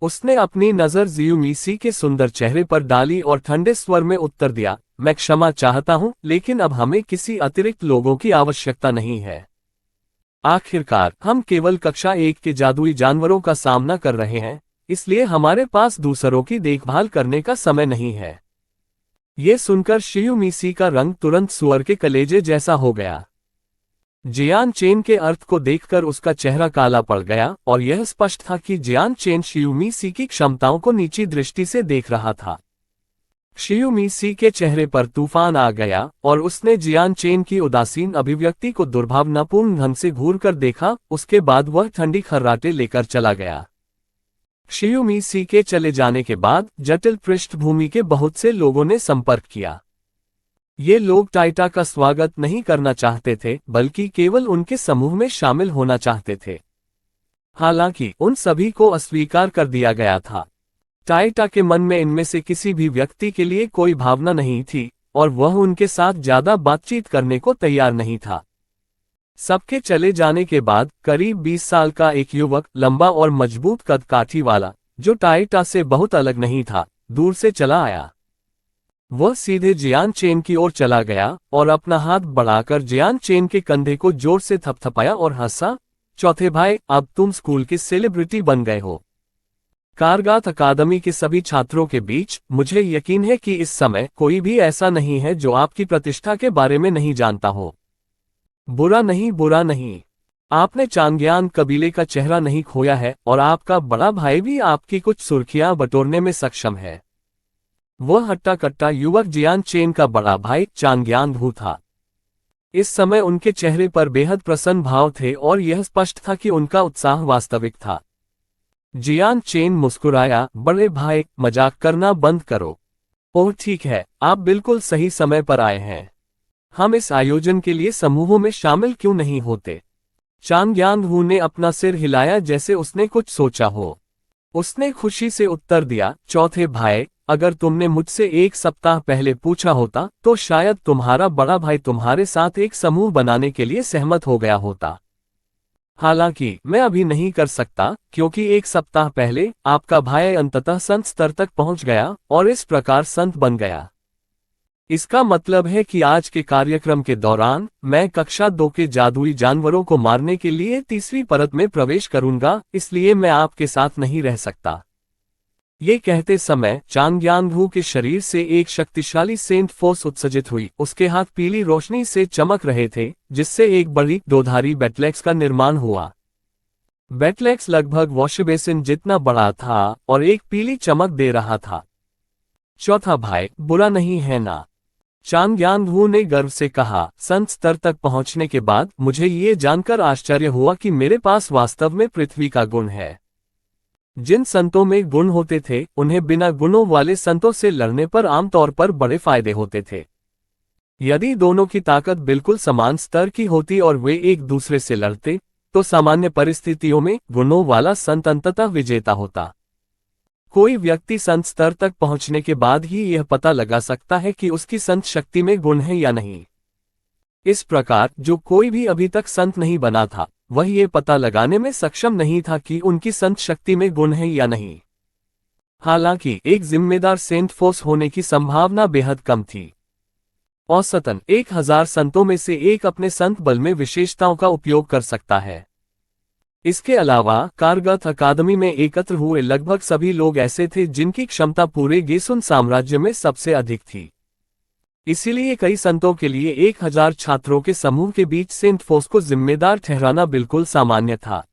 उसने अपनी नजर जियूमिसी के सुंदर चेहरे पर डाली और ठंडे स्वर में उत्तर दिया, मैं क्षमा चाहता हूं, लेकिन अब हमें किसी अतिरिक्त लोगों की आवश्यकता नहीं है। आखिरकार हम केवल कक्षा 1 के जादुई जानवरों का सामना कर रहे हैं, इसलिए हमारे पास दूसरों की देखभाल करने का समय नहीं है। ये सुनकर जियूमिसी का रंग तुरंत सुअर के कलेजे जैसा हो गया। जियान चेन के अर्थ को देखकर उसका चेहरा काला पड़ गया, और यह स्पष्ट था कि जियान चेन जियूमिसी की क्षमताओं को नीची दृष्टि से देख रहा था। जियूमिसी के चेहरे पर तूफान आ गया, और उसने जियान चेन की उदासीन अभिव्यक्ति को दुर्भावनापूर्ण ढंग से घूरकर देखा। उसके बाद वह ठंडी खर्राटे लेकर चला गया। जियूमिसी के चले जाने के बाद जटिल पृष्ठभूमि के बहुत से लोगों ने संपर्क किया। ये लोग टाइटा का स्वागत नहीं करना चाहते थे, बल्कि केवल उनके समूह में शामिल होना चाहते थे। हालांकि उन सभी को अस्वीकार कर दिया गया था। टाइटा के मन में इनमें से किसी भी व्यक्ति के लिए कोई भावना नहीं थी, और वह उनके साथ ज्यादा बातचीत करने को तैयार नहीं था। सबके चले जाने के बाद करीब 20 साल का एक युवक, लंबा और मजबूत कद काठी वाला, जो टाइटा से बहुत अलग नहीं था, दूर से चला आया। वह सीधे जियान चेन की ओर चला गया और अपना हाथ बढ़ाकर जियान चेन के कंधे को जोर से थपथपाया और हंसा, चौथे भाई, अब तुम स्कूल के सेलिब्रिटी बन गए हो। कारगात अकादमी के सभी छात्रों के बीच मुझे यकीन है कि इस समय कोई भी ऐसा नहीं है जो आपकी प्रतिष्ठा के बारे में नहीं जानता हो। बुरा नहीं, बुरा नहीं। आपने चांगयांग कबीले का चेहरा नहीं खोया है, और आपका बड़ा भाई भी आपकी कुछ सुर्खियां बटोरने में सक्षम है। वह हट्टा कट्टा युवक जियान चेन का बड़ा भाई चांगयांग हू था। इस समय उनके चेहरे पर बेहद प्रसन्न भाव थे, और यह स्पष्ट था कि उनका उत्साह वास्तविक था। जियान चेन मुस्कुराया, बड़े भाई, मजाक करना बंद करो। ओह ठीक है, आप बिल्कुल सही समय पर आए हैं। हम इस आयोजन के लिए समूहों में शामिल क्यों नहीं होते? चांग यान-हू ने अपना सिर हिलाया जैसे उसने कुछ सोचा हो। उसने खुशी से उत्तर दिया, चौथे भाई, अगर तुमने मुझसे एक सप्ताह पहले पूछा होता तो शायद तुम्हारा बड़ा भाई तुम्हारे साथ एक समूह बनाने के लिए सहमत हो गया होता। हालांकि मैं अभी नहीं कर सकता क्योंकि एक सप्ताह पहले आपका भाई अंततः संत स्तर तक पहुंच गया और इस प्रकार संत बन गया। इसका मतलब है कि आज के कार्यक्रम के दौरान मैं कक्षा 2 के जादुई जानवरों को मारने के लिए तीसरी परत में प्रवेश करूंगा, इसलिए मैं आपके साथ नहीं रह सकता। ये कहते समय चांग यान-हू के शरीर से एक शक्तिशाली सेंट फोर्स उत्सर्जित हुई। उसके हाथ पीली रोशनी से चमक रहे थे, जिससे एक बड़ी दोधारी बैटलेक्स का निर्माण हुआ। बैटलेक्स लगभग वॉशबेसिन जितना बड़ा था और एक पीली चमक दे रहा था। चौथा भाई, बुरा नहीं है ना? चांग यान-हू ने गर्व से कहा, संत स्तर तक पहुंचने के बाद मुझे ये जानकर आश्चर्य हुआ कि मेरे पास वास्तव में पृथ्वी का गुण है। जिन संतों में गुण होते थे, उन्हें बिना गुणों वाले संतों से लड़ने पर आमतौर पर बड़े फायदे होते थे। यदि दोनों की ताकत बिल्कुल समान स्तर की होती और वे एक दूसरे से लड़ते, तो सामान्य परिस्थितियों में गुणों वाला संत अंततः विजेता होता। कोई व्यक्ति संत स्तर तक पहुंचने के बाद ही यह पता लगा सकता है कि उसकी संत शक्ति में गुण है या नहीं। इस प्रकार जो कोई भी अभी तक संत नहीं बना था, वह ये पता लगाने में सक्षम नहीं था कि उनकी संत शक्ति में गुण है या नहीं। हालांकि एक जिम्मेदार सेंट फोर्स होने की संभावना बेहद कम थी। औसतन 1000 संतों में से एक अपने संत बल में विशेषताओं का उपयोग कर सकता है। इसके अलावा कारगथ अकादमी में एकत्र हुए लगभग सभी लोग ऐसे थे जिनकी क्षमता पूरे गेसुन साम्राज्य में सबसे अधिक थी। इसीलिए कई संतों के लिए 1000 छात्रों के समूह के बीच सेंट फोर्स को जिम्मेदार ठहराना बिल्कुल सामान्य था।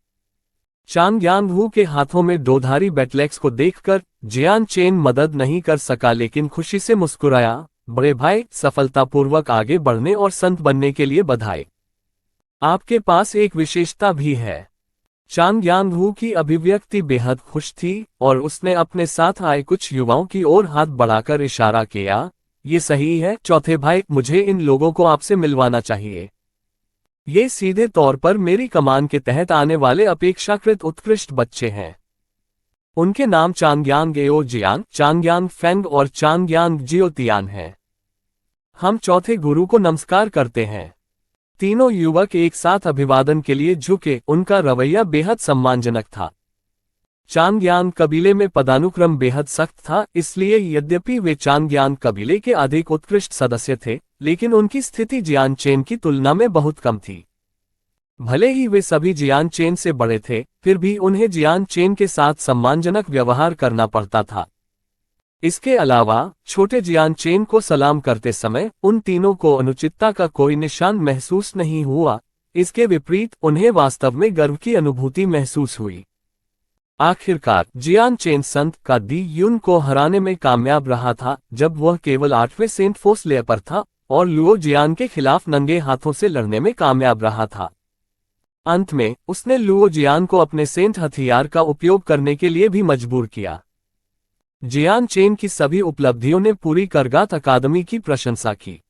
चांग यान-हू के हाथों में दोधारी बैटलेक्स को देखकर जियान चेन मदद नहीं कर सका, लेकिन खुशी से मुस्कुराया, बड़े भाई, सफलतापूर्वक आगे बढ़ने और संत बनने के लिए बधाई। आपके पास एक विशेषता भी है। चांग यान-हू की अभिव्यक्ति बेहद खुश थी और उसने अपने साथ आए कुछ युवाओं की ओर हाथ बढ़ाकर इशारा किया, ये सही है चौथे भाई, मुझे इन लोगों को आपसे मिलवाना चाहिए। ये सीधे तौर पर मेरी कमान के तहत आने वाले अपेक्षाकृत उत्कृष्ट बच्चे हैं। उनके नाम चांगयांग एओ जियान, चांगयांग फेंग और चांगयांग जियोतियान हैं। हम चौथे गुरु को नमस्कार करते हैं। तीनों युवक एक साथ अभिवादन के लिए झुके, उनका रवैया बेहद सम्मानजनक था। चांगयांग कबीले में पदानुक्रम बेहद सख्त था, इसलिए यद्यपि वे चांगयांग कबीले के अधिक उत्कृष्ट सदस्य थे, लेकिन उनकी स्थिति जियान चेन की तुलना में बहुत कम थी। भले ही वे सभी जियान चेन से बड़े थे, फिर भी उन्हें जियान चेन के साथ सम्मानजनक व्यवहार करना पड़ता था। इसके अलावा छोटे जियान चेन को सलाम करते समय उन तीनों को अनुचितता का कोई निशान महसूस नहीं हुआ। इसके विपरीत उन्हें वास्तव में गर्व की अनुभूति महसूस हुई। आखिरकार जियान चेन संत का दी युन को हराने में कामयाब रहा था, जब वह केवल 8वें सेंट फोर्स लेयर पर था और लुओ जियान के खिलाफ नंगे हाथों से लड़ने में कामयाब रहा था। अंत में उसने लुओ जियान को अपने सेंट हथियार का उपयोग करने के लिए भी मजबूर किया। जियान चेन की सभी उपलब्धियों ने पूरी करगात अकादमी की प्रशंसा की।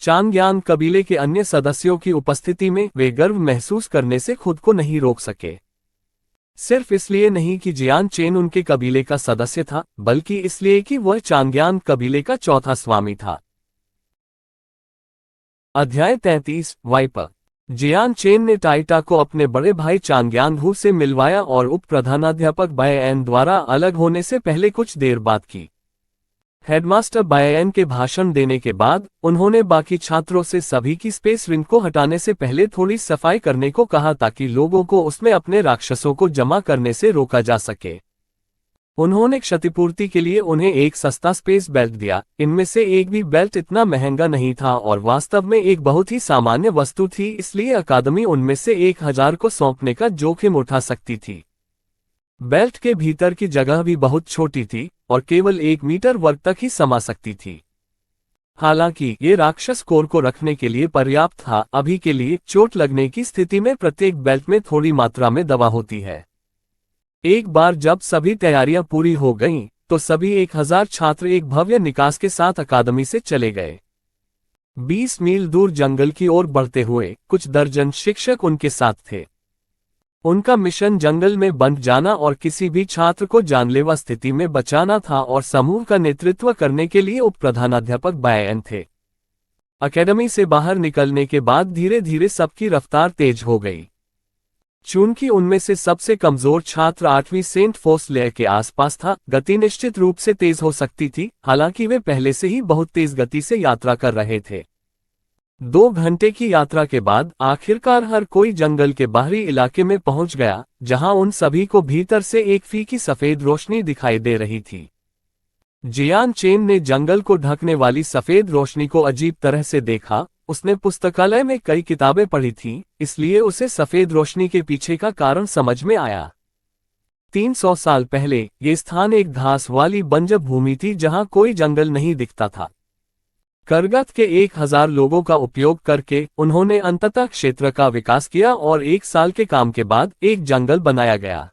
चांगयांग कबीले के अन्य सदस्यों की उपस्थिति में वे गर्व महसूस करने से खुद को नहीं रोक सके। सिर्फ इसलिए नहीं कि जियान चेन उनके कबीले का सदस्य था, बल्कि इसलिए कि वह चांगयांग कबीले का चौथा स्वामी था। अध्याय 33 वाइपर। जियान चेन ने टाइटा को अपने बड़े भाई चांगयांग-हू से मिलवाया और उप प्रधानाध्यापक बायएन द्वारा अलग होने से पहले कुछ देर बात की। हेडमास्टर बायएन के भाषण देने के बाद उन्होंने बाकी छात्रों से सभी की स्पेस रिंग को हटाने से पहले थोड़ी सफाई करने को कहा ताकि लोगों को उसमें अपने राक्षसों को जमा करने से रोका जा सके। उन्होंने क्षतिपूर्ति के लिए उन्हें एक सस्ता स्पेस बेल्ट दिया। इनमें से एक भी बेल्ट इतना महंगा नहीं था और वास्तव में एक बहुत ही सामान्य वस्तु थी, इसलिए अकादमी उनमें से 1000 को सौंपने का जोखिम उठा सकती थी। बेल्ट के भीतर की जगह भी बहुत छोटी थी और केवल 1 मीटर वर्ग तक ही समा सकती थी। हालांकि ये राक्षस कोर को रखने के लिए पर्याप्त था। अभी के लिए चोट लगने की स्थिति में प्रत्येक बेल्ट में थोड़ी मात्रा में दवा होती है। एक बार जब सभी तैयारियां पूरी हो गईं, तो सभी 1000 छात्र एक भव्य निकास के साथ अकादमी से चले गए। 20 मील दूर जंगल की ओर बढ़ते हुए कुछ दर्जन शिक्षक उनके साथ थे। उनका मिशन जंगल में बंद जाना और किसी भी छात्र को जानलेवा स्थिति में बचाना था और समूह का नेतृत्व करने के लिए उप प्रधानाध्यापक बायन थे। अकेडमी से बाहर निकलने के बाद धीरे धीरे सबकी रफ्तार तेज हो गई। चूंकि उनमें से सबसे कमजोर छात्र 8वीं सेंट फोसलेयर के आसपास था, गति निश्चित रूप से तेज हो सकती थी, हालांकि वे पहले से ही बहुत तेज गति से यात्रा कर रहे थे। 2 घंटे की यात्रा के बाद आखिरकार हर कोई जंगल के बाहरी इलाके में पहुंच गया, जहां उन सभी को भीतर से एक फीकी सफेद रोशनी दिखाई दे रही थी। जियान चेन ने जंगल को ढकने वाली सफेद रोशनी को अजीब तरह से देखा। उसने पुस्तकालय में कई किताबें पढ़ी थीं, इसलिए उसे सफेद रोशनी के पीछे का कारण समझ में आया। 300 साल पहले ये स्थान एक घास वाली बंजर भूमि थी जहां कोई जंगल नहीं दिखता था। करगत के 1000 लोगों का उपयोग करके उन्होंने अंततः क्षेत्र का विकास किया और 1 साल के काम के बाद एक जंगल बनाया गया।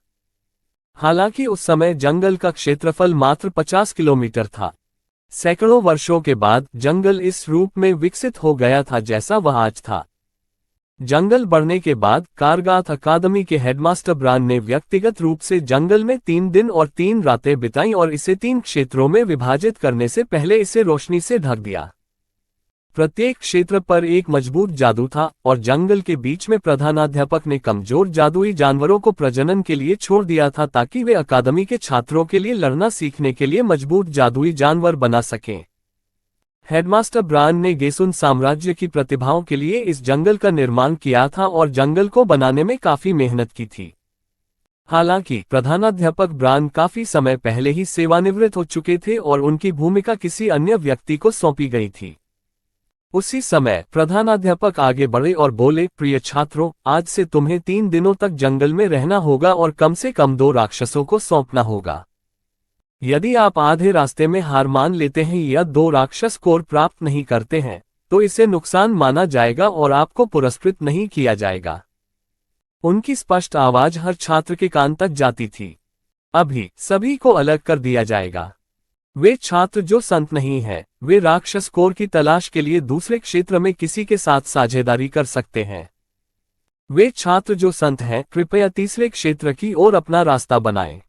हालांकि उस समय जंगल का क्षेत्रफल मात्र 50 किलोमीटर था। सैकड़ों वर्षों के बाद जंगल इस रूप में विकसित हो गया था जैसा वह आज था। जंगल बढ़ने के बाद कारगाथ अकादमी के हेडमास्टर ब्रान ने व्यक्तिगत रूप से जंगल में 3 दिन और 3 रातें बिताईं और इसे 3 क्षेत्रों में विभाजित करने से पहले इसे रोशनी से ढक दिया। प्रत्येक क्षेत्र पर एक मजबूत जादू था और जंगल के बीच में प्रधानाध्यापक ने कमजोर जादुई जानवरों को प्रजनन के लिए छोड़ दिया था ताकि वे अकादमी के छात्रों के लिए लड़ना सीखने के लिए मजबूत जादुई जानवर बना सकें। हेडमास्टर ब्रान ने गेसुन साम्राज्य की प्रतिभाओं के लिए इस जंगल का निर्माण किया था और जंगल को बनाने में काफी मेहनत की थी। हालांकि प्रधानाध्यापक ब्रान काफी समय पहले ही सेवानिवृत्त हो चुके थे और उनकी भूमिका किसी अन्य व्यक्ति को सौंपी गई थी। उसी समय प्रधानाध्यापक आगे बढ़े और बोले, प्रिय छात्रों, आज से तुम्हें 3 दिनों तक जंगल में रहना होगा और कम से कम 2 राक्षसों को सौंपना होगा। यदि आप आधे रास्ते में हार मान लेते हैं या 2 राक्षस स्कोर प्राप्त नहीं करते हैं, तो इसे नुकसान माना जाएगा और आपको पुरस्कृत नहीं किया जाएगा। उनकी स्पष्ट आवाज हर छात्र के कान तक जाती थी। अभी सभी को अलग कर दिया जाएगा। वे छात्र जो संत नहीं हैं, वे राक्षस कोर की तलाश के लिए दूसरे क्षेत्र में किसी के साथ साझेदारी कर सकते हैं। वे छात्र जो संत हैं, कृपया तीसरे क्षेत्र की ओर अपना रास्ता बनाएं।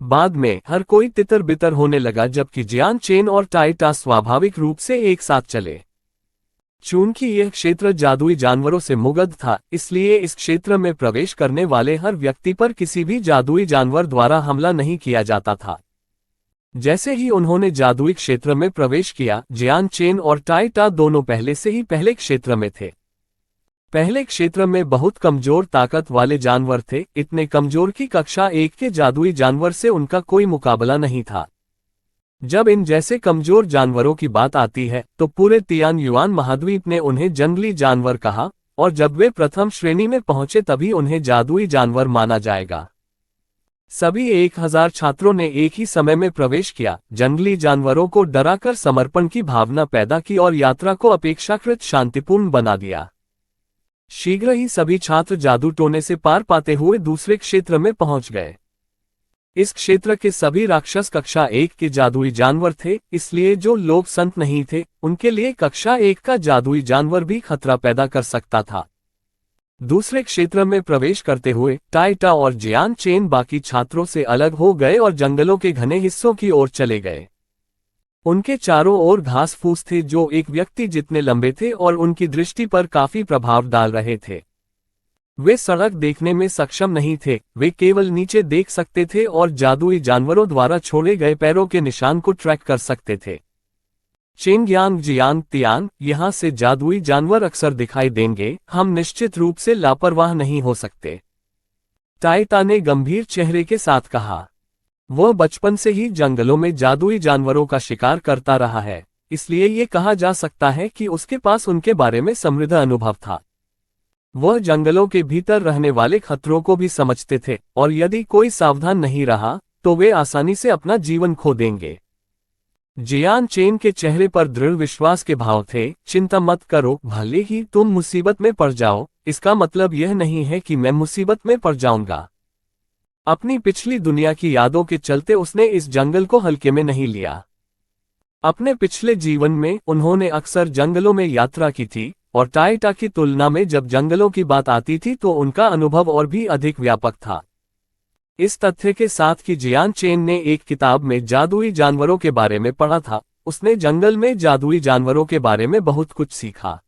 बाद में हर कोई तितर बितर होने लगा जबकि जियान चेन और टाइटा स्वाभाविक रूप से एक साथ चले। चूंकि यह क्षेत्र जादुई जानवरों से मुग्ध था, इसलिए इस क्षेत्र में प्रवेश करने वाले हर व्यक्ति पर किसी भी जादुई जानवर द्वारा हमला नहीं किया जाता था। जैसे ही उन्होंने जादुई क्षेत्र में प्रवेश किया, जियान चेन और टाइटा दोनों पहले से ही पहले क्षेत्र में थे। पहले क्षेत्र में बहुत कमजोर ताकत वाले जानवर थे, इतने कमजोर कि कक्षा 1 के जादुई जानवर से उनका कोई मुकाबला नहीं था। जब इन जैसे कमजोर जानवरों की बात आती है तो पूरे तियान युआन महाद्वीप ने उन्हें जंगली जानवर कहा, और जब वे प्रथम श्रेणी में पहुंचे तभी उन्हें जादुई जानवर माना जाएगा। सभी 1000 छात्रों ने एक ही समय में प्रवेश किया, जंगली जानवरों को डराकर समर्पण की भावना पैदा की और यात्रा को अपेक्षाकृत शांतिपूर्ण बना दिया। शीघ्र ही सभी छात्र जादू टोने से पार पाते हुए दूसरे क्षेत्र में पहुंच गए। इस क्षेत्र के सभी राक्षस कक्षा 1 के जादुई जानवर थे, इसलिए जो लोग संत नहीं थे, उनके लिए कक्षा 1 का जादुई जानवर भी खतरा पैदा कर सकता था। दूसरे क्षेत्र में प्रवेश करते हुए टाइटा और जियान चेन बाकी छात्रों से अलग हो गए और जंगलों के घने हिस्सों की ओर चले गए। उनके चारों ओर घास फूस थे जो एक व्यक्ति जितने लंबे थे और उनकी दृष्टि पर काफी प्रभाव डाल रहे थे। वे सड़क देखने में सक्षम नहीं थे, वे केवल नीचे देख सकते थे और जादुई जानवरों द्वारा छोड़े गए पैरों के निशान को ट्रैक कर सकते थे। चेंगयांग जियांग तियान, यहाँ से जादुई जानवर अक्सर दिखाई देंगे, हम निश्चित रूप से लापरवाह नहीं हो सकते। टाइटा ने गंभीर चेहरे के साथ कहा। वह बचपन से ही जंगलों में जादुई जानवरों का शिकार करता रहा है, इसलिए ये कहा जा सकता है कि उसके पास उनके बारे में समृद्ध अनुभव था। वह जंगलों के भीतर रहने वाले खतरों को भी समझते थे और यदि कोई सावधान नहीं रहा तो वे आसानी से अपना जीवन खो देंगे। जियान चेन के चेहरे पर दृढ़ विश्वास के भाव थे। चिंता मत करो, भले ही तुम मुसीबत में पड़ जाओ, इसका मतलब यह नहीं है कि मैं मुसीबत में पड़ जाऊंगा। अपनी पिछली दुनिया की यादों के चलते उसने इस जंगल को हल्के में नहीं लिया। अपने पिछले जीवन में उन्होंने अक्सर जंगलों में यात्रा की थी, और टाइटा की तुलना में जब जंगलों की बात आती थी तो उनका अनुभव और भी अधिक व्यापक था। इस तथ्य के साथ कि जियान चेन ने एक किताब में जादुई जानवरों के बारे में पढ़ा था, उसने जंगल में जादुई जानवरों के बारे में बहुत कुछ सीखा।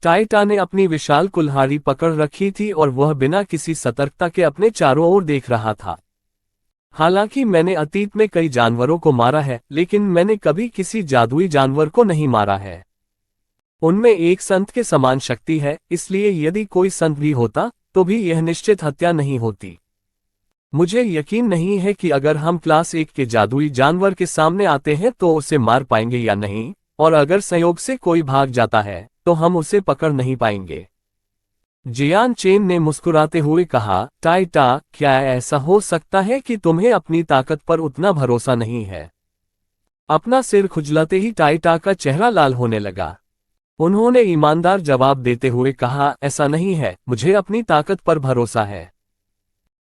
टाइटा ने अपनी विशाल कुल्हाड़ी पकड़ रखी थी और वह बिना किसी सतर्कता के अपने चारों ओर देख रहा था। हालांकि मैंने अतीत में कई जानवरों को मारा है, लेकिन मैंने कभी किसी जादुई जानवर को नहीं मारा है। उनमें एक संत के समान शक्ति है, इसलिए यदि कोई संत भी होता तो भी यह निश्चित हत्या नहीं होती। मुझे यकीन नहीं है कि अगर हम क्लास 1 के जादुई जानवर के सामने आते हैं तो उसे मार पाएंगे या नहीं, और अगर संयोग से कोई भाग जाता है तो हम उसे पकड़ नहीं पाएंगे। जियान चेन ने मुस्कुराते हुए कहा, टाइटा, क्या ऐसा हो सकता है कि तुम्हें अपनी ताकत पर उतना भरोसा नहीं है? अपना सिर खुजलाते ही टाइटा का चेहरा लाल होने लगा। उन्होंने ईमानदार जवाब देते हुए कहा, ऐसा नहीं है, मुझे अपनी ताकत पर भरोसा है।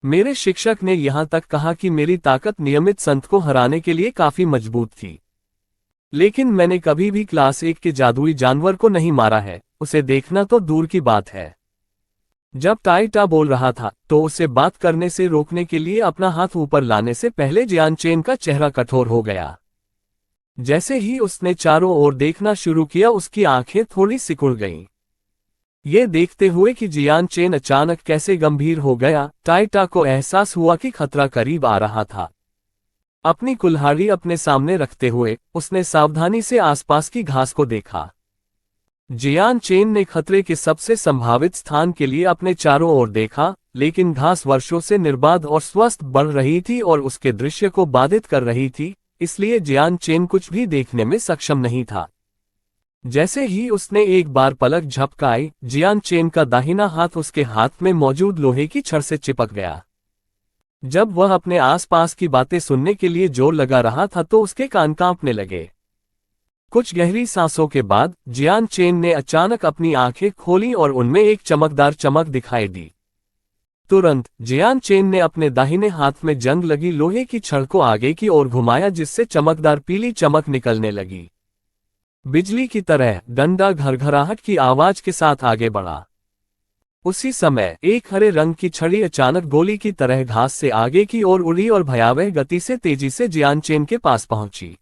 मेरे शिक्षक ने यहां तक कहा कि मेरी ताकत नियमित संत को हराने के लिए काफी मजबूत थी। लेकिन मैंने कभी भी क्लास 1 के जादुई जानवर को नहीं मारा है, उसे देखना तो दूर की बात है। जब टाइटा बोल रहा था तो उसे बात करने से रोकने के लिए अपना हाथ ऊपर लाने से पहले जियान चेन का चेहरा कठोर हो गया। जैसे ही उसने चारों ओर देखना शुरू किया उसकी आंखें थोड़ी सिकुड़ गईं। ये देखते हुए कि जियान चेन अचानक कैसे गंभीर हो गया, टाइटा को एहसास हुआ कि खतरा करीब आ रहा था। अपनी कुल्हाड़ी अपने सामने रखते हुए उसने सावधानी से आसपास की घास को देखा। जियान चेन ने खतरे के सबसे संभावित स्थान के लिए अपने चारों ओर देखा, लेकिन घास वर्षों से निर्बाध और स्वस्थ बढ़ रही थी और उसके दृश्य को बाधित कर रही थी, इसलिए जियान चेन कुछ भी देखने में सक्षम नहीं था। जैसे ही उसने एक बार पलक झपकाई, जियान चेन का दाहिना हाथ उसके हाथ में मौजूद लोहे की छड़ से चिपक गया। जब वह अपने आसपास की बातें सुनने के लिए जोर लगा रहा था तो उसके कान कांपने लगे। कुछ गहरी सांसों के बाद जियान चेन ने अचानक अपनी आंखें खोली और उनमें एक चमकदार चमक दिखाई दी। तुरंत जियान चेन ने अपने दाहिने हाथ में जंग लगी लोहे की छड़ को आगे की ओर घुमाया, जिससे चमकदार पीली चमक निकलने लगी। बिजली की तरह डंडा घरघराहट की आवाज के साथ आगे बढ़ा। उसी समय एक हरे रंग की छड़ी अचानक गोली की तरह घास से आगे की ओर उड़ी और भयावह गति से तेजी से जियान चेन के पास पहुंची।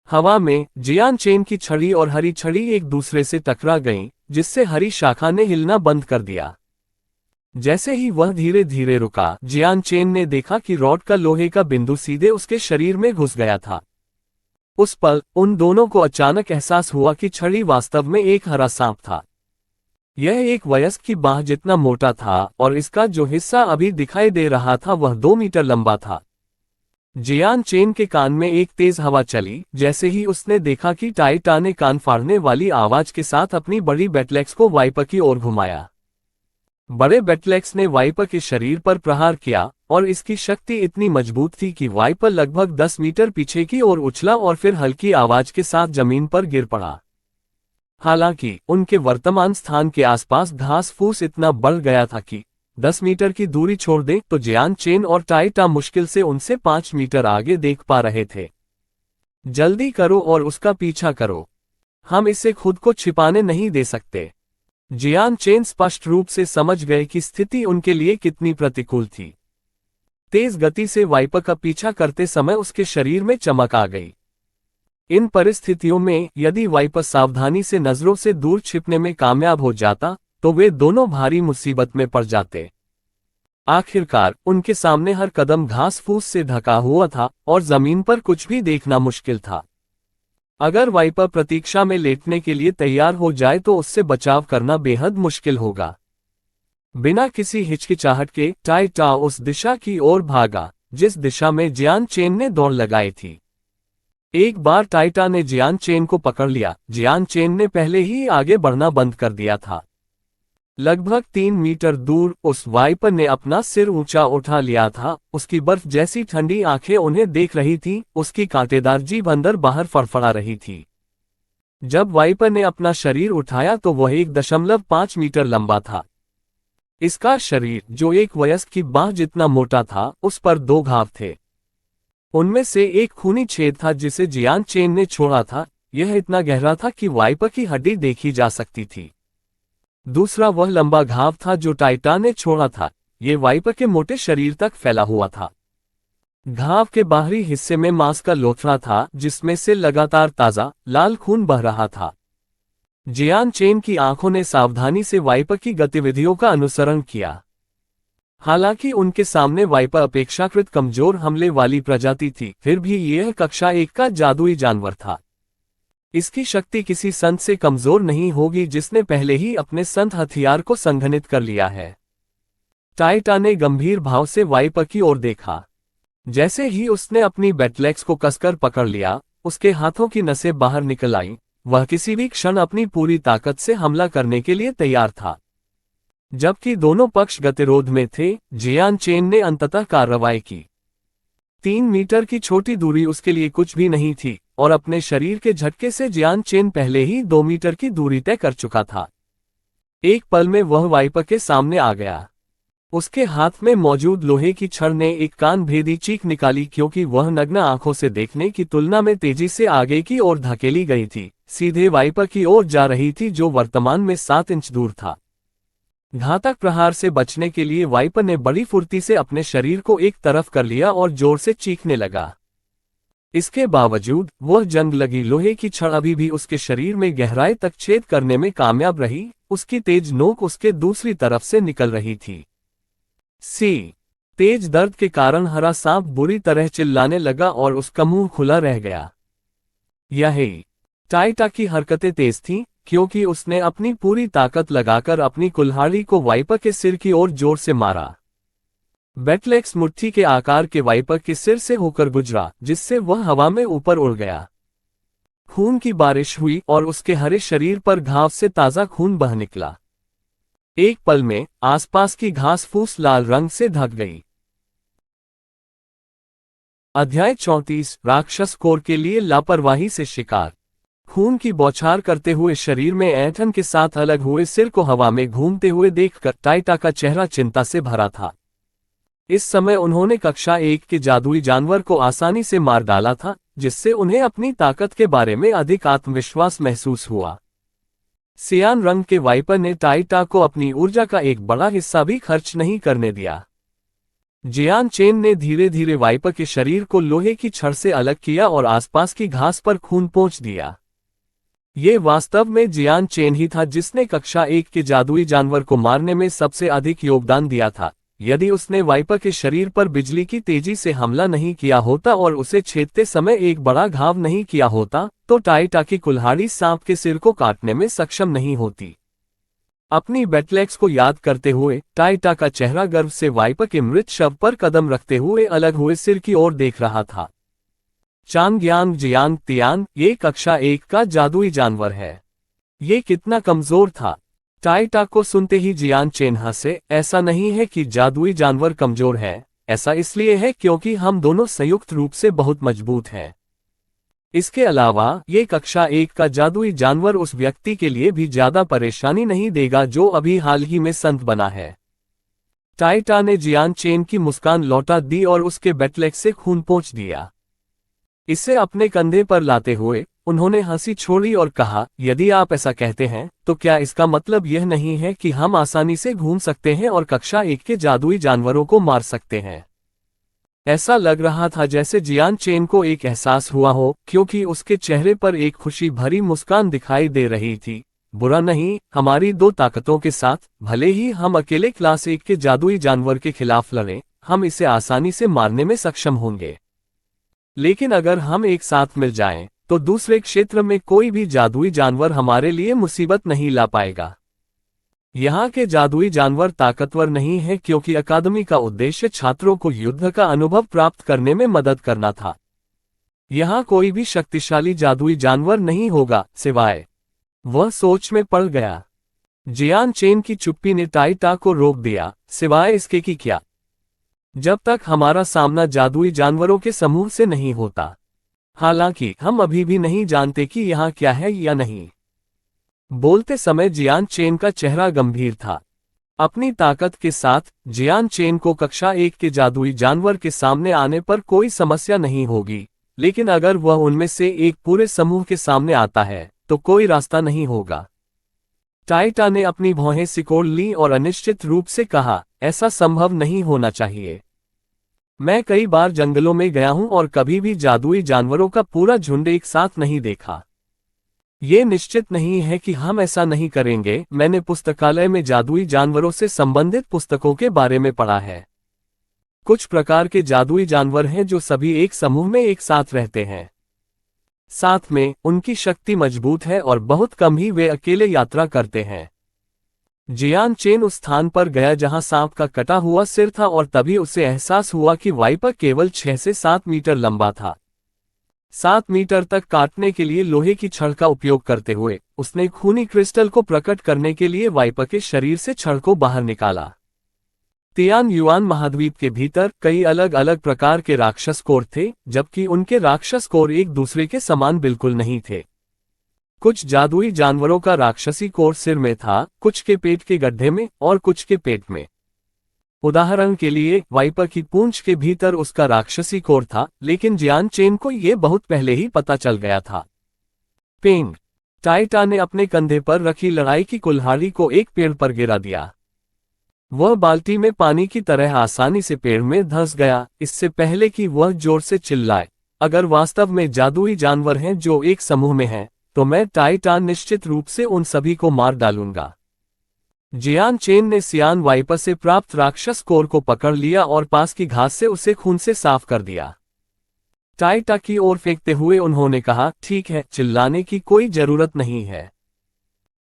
हवा में जियान चेन की छड़ी और हरी छड़ी एक दूसरे से टकरा गईं, जिससे हरी शाखा ने हिलना बंद कर दिया। जैसे ही वह धीरे धीरे रुका, जियान चेन ने देखा कि रॉड का लोहे का बिंदु सीधे उसके शरीर में घुस गया था। उस पल उन दोनों को अचानक एहसास हुआ कि छड़ी वास्तव में एक हरा सांप था। यह एक वयस्क की बाह जितना मोटा था और इसका जो हिस्सा अभी दिखाई दे रहा था वह 2 मीटर लंबा था। जियान चेन के कान में एक तेज हवा चली। जैसे ही उसने देखा कि टाइटा ने कान फाड़ने वाली आवाज के साथ अपनी बड़ी बैटलेक्स को वाइपर की ओर घुमाया। बड़े बैटलेक्स ने वाइपर के शरीर पर प्रहार किया और इसकी शक्ति इतनी मजबूत थी कि वाइपर लगभग 10 मीटर पीछे की ओर उछला और फिर हल्की आवाज के साथ जमीन पर गिर पड़ा। हालांकि उनके वर्तमान स्थान के आसपास घास फूस इतना बढ़ गया था कि 10 मीटर की दूरी छोड़ दें तो जियान चेन और टाइटा मुश्किल से उनसे 5 मीटर आगे देख पा रहे थे। जल्दी करो और उसका पीछा करो, हम इसे खुद को छिपाने नहीं दे सकते। जियान चेन स्पष्ट रूप से समझ गए कि स्थिति उनके लिए कितनी प्रतिकूल थी। तेज गति से वाइपर का पीछा करते समय उसके शरीर में चमक आ गई। इन परिस्थितियों में यदि वाइपर सावधानी से नजरों से दूर छिपने में कामयाब हो जाता तो वे दोनों भारी मुसीबत में पड़ जाते। आखिरकार उनके सामने हर कदम घास फूस से ढका हुआ था और जमीन पर कुछ भी देखना मुश्किल था। अगर वाइपर प्रतीक्षा में लेटने के लिए तैयार हो जाए तो उससे बचाव करना बेहद मुश्किल होगा। बिना किसी हिचकिचाहट के टाइटा उस दिशा की ओर भागा जिस दिशा में जियान चेन ने दौड़ लगाई थी। एक बार टाइटा ने जियान चेन को पकड़ लिया, जियान चेन ने पहले ही आगे बढ़ना बंद कर दिया था। लगभग 3 मीटर दूर उस वाइपर ने अपना सिर ऊंचा उठा लिया था। उसकी बर्फ जैसी ठंडी आंखें उन्हें देख रही थीं, उसकी कांटेदार जीभ अंदर बाहर फड़फड़ा रही थी। जब वाइपर ने अपना शरीर उठाया तो वह 1.5 मीटर लंबा था। इसका शरीर, जो एक वयस्क की बाह जितना मोटा था, उस पर 2 घाव थे। उनमें से एक खूनी छेद था जिसे जियान चेन ने छोड़ा था, यह इतना गहरा था कि वाइपर की हड्डी देखी जा सकती थी। दूसरा वह लंबा घाव था जो टाइटा ने छोड़ा था, ये वाइपर के मोटे शरीर तक फैला हुआ था। घाव के बाहरी हिस्से में मांस का लोथड़ा था जिसमें से लगातार ताजा, लाल खून बह रहा था। जियान चेन की आंखों ने सावधानी से वाइपर की गतिविधियों का अनुसरण किया। हालांकि उनके सामने वाइपर अपेक्षाकृत कमजोर हमले वाली प्रजाति थी, फिर भी यह कक्षा 1 का जादुई जानवर था। इसकी शक्ति किसी संत से कमजोर नहीं होगी जिसने पहले ही अपने संत हथियार को संघनित कर लिया है। टाइटा ने गंभीर भाव से वाइपर की ओर देखा। जैसे ही उसने अपनी बैटलेक्स को कसकर पकड़ लिया, उसके हाथों की नसें बाहर निकल आईं। वह किसी भी क्षण अपनी पूरी ताकत से हमला करने के लिए तैयार था। जबकि दोनों पक्ष गतिरोध में थे, जियान चेन ने अंततः कार्रवाई की। 3 मीटर की छोटी दूरी उसके लिए कुछ भी नहीं थी, और अपने शरीर के झटके से जियान चेन पहले ही 2 मीटर की दूरी तय कर चुका था। एक पल में वह वाइपर के सामने आ गया। उसके हाथ में मौजूद लोहे की छड़ ने एक कान भेदी चीख निकाली, क्योंकि वह नग्न आंखों से देखने की तुलना में तेजी से आगे की ओर धकेली गई थी, सीधे वाइपर की ओर जा रही थी जो वर्तमान में 7 इंच दूर था। घातक प्रहार से बचने के लिए वाइपर ने बड़ी फुर्ती से अपने शरीर को एक तरफ कर लिया और जोर से चीखने लगा। इसके बावजूद वह जंग लगी लोहे की छड़ अभी भी उसके शरीर में गहराई तक छेद करने में कामयाब रही। उसकी तेज नोक उसके दूसरी तरफ से निकल रही थी। तेज दर्द के कारण हरा सांप बुरी तरह चिल्लाने लगा और उसका मुंह खुला रह गया। यही टाइटा की हरकतें तेज थीं, क्योंकि उसने अपनी पूरी ताकत लगाकर अपनी कुल्हाड़ी को वाइपर के सिर की ओर जोर से मारा। बैटलेक्स मुट्ठी के आकार के वाइपर के सिर से होकर गुजरा, जिससे वह हवा में ऊपर उड़ गया। खून की बारिश हुई और उसके हरे शरीर पर घाव से ताजा खून बह निकला। एक पल में आसपास की घास फूस लाल रंग से ढक गई। अध्याय 34 राक्षस कोर के लिए लापरवाही से शिकार। खून की बौछार करते हुए शरीर में ऐंठन के साथ अलग हुए सिर को हवा में घूमते हुए देखकर टाइटा का चेहरा चिंता से भरा था। इस समय उन्होंने कक्षा 1 के जादुई जानवर को आसानी से मार डाला था, जिससे उन्हें अपनी ताकत के बारे में अधिक आत्मविश्वास महसूस हुआ। सियान रंग के वाइपर ने टाइटा को अपनी ऊर्जा का एक बड़ा हिस्सा भी खर्च नहीं करने दिया। जियान चेन ने धीरे धीरे वाइपर के शरीर को लोहे की छड़ से अलग किया और आसपास की घास पर खून पोंछ दिया। ये वास्तव में जियान चेन ही था जिसने कक्षा 1 के जादुई जानवर को मारने में सबसे अधिक योगदान दिया था। यदि उसने वाइपर के शरीर पर बिजली की तेजी से हमला नहीं किया होता और उसे छेदते समय एक बड़ा घाव नहीं किया होता, तो टाइटा की कुल्हाड़ी सांप के सिर को काटने में सक्षम नहीं होती। अपनी बैटलेक्स को याद करते हुए टाइटा का चेहरा गर्व से वाइपर के मृत शव पर कदम रखते हुए अलग हुए सिर की ओर देख रहा था। चांगयांग जियांग तियांग, ये कक्षा 1 का जादुई जानवर है। ये कितना कमजोर था। टाइटा को सुनते ही जियान चेन हंसे। ऐसा नहीं है कि जादुई जानवर कमजोर है, ऐसा इसलिए है क्योंकि हम दोनों संयुक्त रूप से बहुत मजबूत हैं। इसके अलावा ये कक्षा 1 का जादुई जानवर उस व्यक्ति के लिए भी ज्यादा परेशानी नहीं देगा जो अभी हाल ही में संत बना है। टाइटा ने जियान चेन की मुस्कान लौटा दी और उसके बैटलेक्स से खून पोंछ दिया। इसे अपने कंधे पर लाते हुए उन्होंने हंसी छोड़ी और कहा, यदि आप ऐसा कहते हैं तो क्या इसका मतलब यह नहीं है कि हम आसानी से घूम सकते हैं और कक्षा 1 के जादुई जानवरों को मार सकते हैं? ऐसा लग रहा था जैसे जियान चेन को एक एहसास हुआ हो, क्योंकि उसके चेहरे पर एक खुशी भरी मुस्कान दिखाई दे रही थी। बुरा नहीं, हमारी 2 ताकतों के साथ, भले ही हम अकेले क्लास 1 के जादुई जानवर के खिलाफ लड़ें, हम इसे आसानी से मारने में सक्षम होंगे। लेकिन अगर हम एक साथ मिल जाएं, तो दूसरे क्षेत्र में कोई भी जादुई जानवर हमारे लिए मुसीबत नहीं ला पाएगा। यहाँ के जादुई जानवर ताकतवर नहीं है क्योंकि अकादमी का उद्देश्य छात्रों को युद्ध का अनुभव प्राप्त करने में मदद करना था। यहाँ कोई भी शक्तिशाली जादुई जानवर नहीं होगा, सिवाय। वह सोच में पड़ गया। जियान चेन की चुप्पी ने टाइटा को रोक दिया, सिवाय इसके कि क्या? जब तक हमारा सामना जादुई जानवरों के समूह से नहीं होता। हालांकि हम अभी भी नहीं जानते कि यहाँ क्या है या नहीं। बोलते समय जियान चेन का चेहरा गंभीर था। अपनी ताकत के साथ जियान चेन को कक्षा 1 के जादुई जानवर के सामने आने पर कोई समस्या नहीं होगी, लेकिन अगर वह उनमें से एक पूरे समूह के सामने आता है तो कोई रास्ता नहीं होगा। टाइटा ने अपनी भौहें सिकोड़ ली और अनिश्चित रूप से कहा, ऐसा संभव नहीं होना चाहिए। मैं कई बार जंगलों में गया हूं और कभी भी जादुई जानवरों का पूरा झुंड एक साथ नहीं देखा। ये निश्चित नहीं है कि हम ऐसा नहीं करेंगे। मैंने पुस्तकालय में जादुई जानवरों से संबंधित पुस्तकों के बारे में पढ़ा है। कुछ प्रकार के जादुई जानवर हैं जो सभी एक समूह में एक साथ रहते हैं। साथ में उनकी शक्ति मजबूत है और बहुत कम ही वे अकेले यात्रा करते हैं। जियान चेन उस स्थान पर गया जहां सांप का कटा हुआ सिर था और तभी उसे एहसास हुआ कि वाइपर केवल 6 से 7 मीटर लंबा था। 7 मीटर तक काटने के लिए लोहे की छड़ का उपयोग करते हुए उसने खूनी क्रिस्टल को प्रकट करने के लिए वाइपर के शरीर से छड़ को बाहर निकाला। तियान युआन महाद्वीप के भीतर कई अलग अलग प्रकार के राक्षस कोर थे, जबकि उनके राक्षस कोर एक दूसरे के समान बिल्कुल नहीं थे। कुछ जादुई जानवरों का राक्षसी कोर सिर में था, कुछ के पेट के गड्ढे में और कुछ के पेट में। उदाहरण के लिए वाइपर की पूंछ के भीतर उसका राक्षसी कोर था, लेकिन जियान चेन को यह बहुत पहले ही पता चल गया था। पेंग। टाइटा ने अपने कंधे पर रखी लड़ाई की कुल्हाड़ी को एक पेड़ पर गिरा दिया। वह बाल्टी में पानी की तरह आसानी से पेड़ में धंस गया, इससे पहले कि वह जोर से चिल्लाए। अगर वास्तव में जादुई जानवर हैं जो एक समूह में हैं, तो मैं टाइटा निश्चित रूप से उन सभी को मार डालूंगा। जियान चेन ने सियान वाइपर से प्राप्त राक्षस कोर को पकड़ लिया और पास की घास से उसे खून से साफ कर दिया। टाइटा की ओर फेंकते हुए उन्होंने कहा, ठीक है, चिल्लाने की कोई जरूरत नहीं है।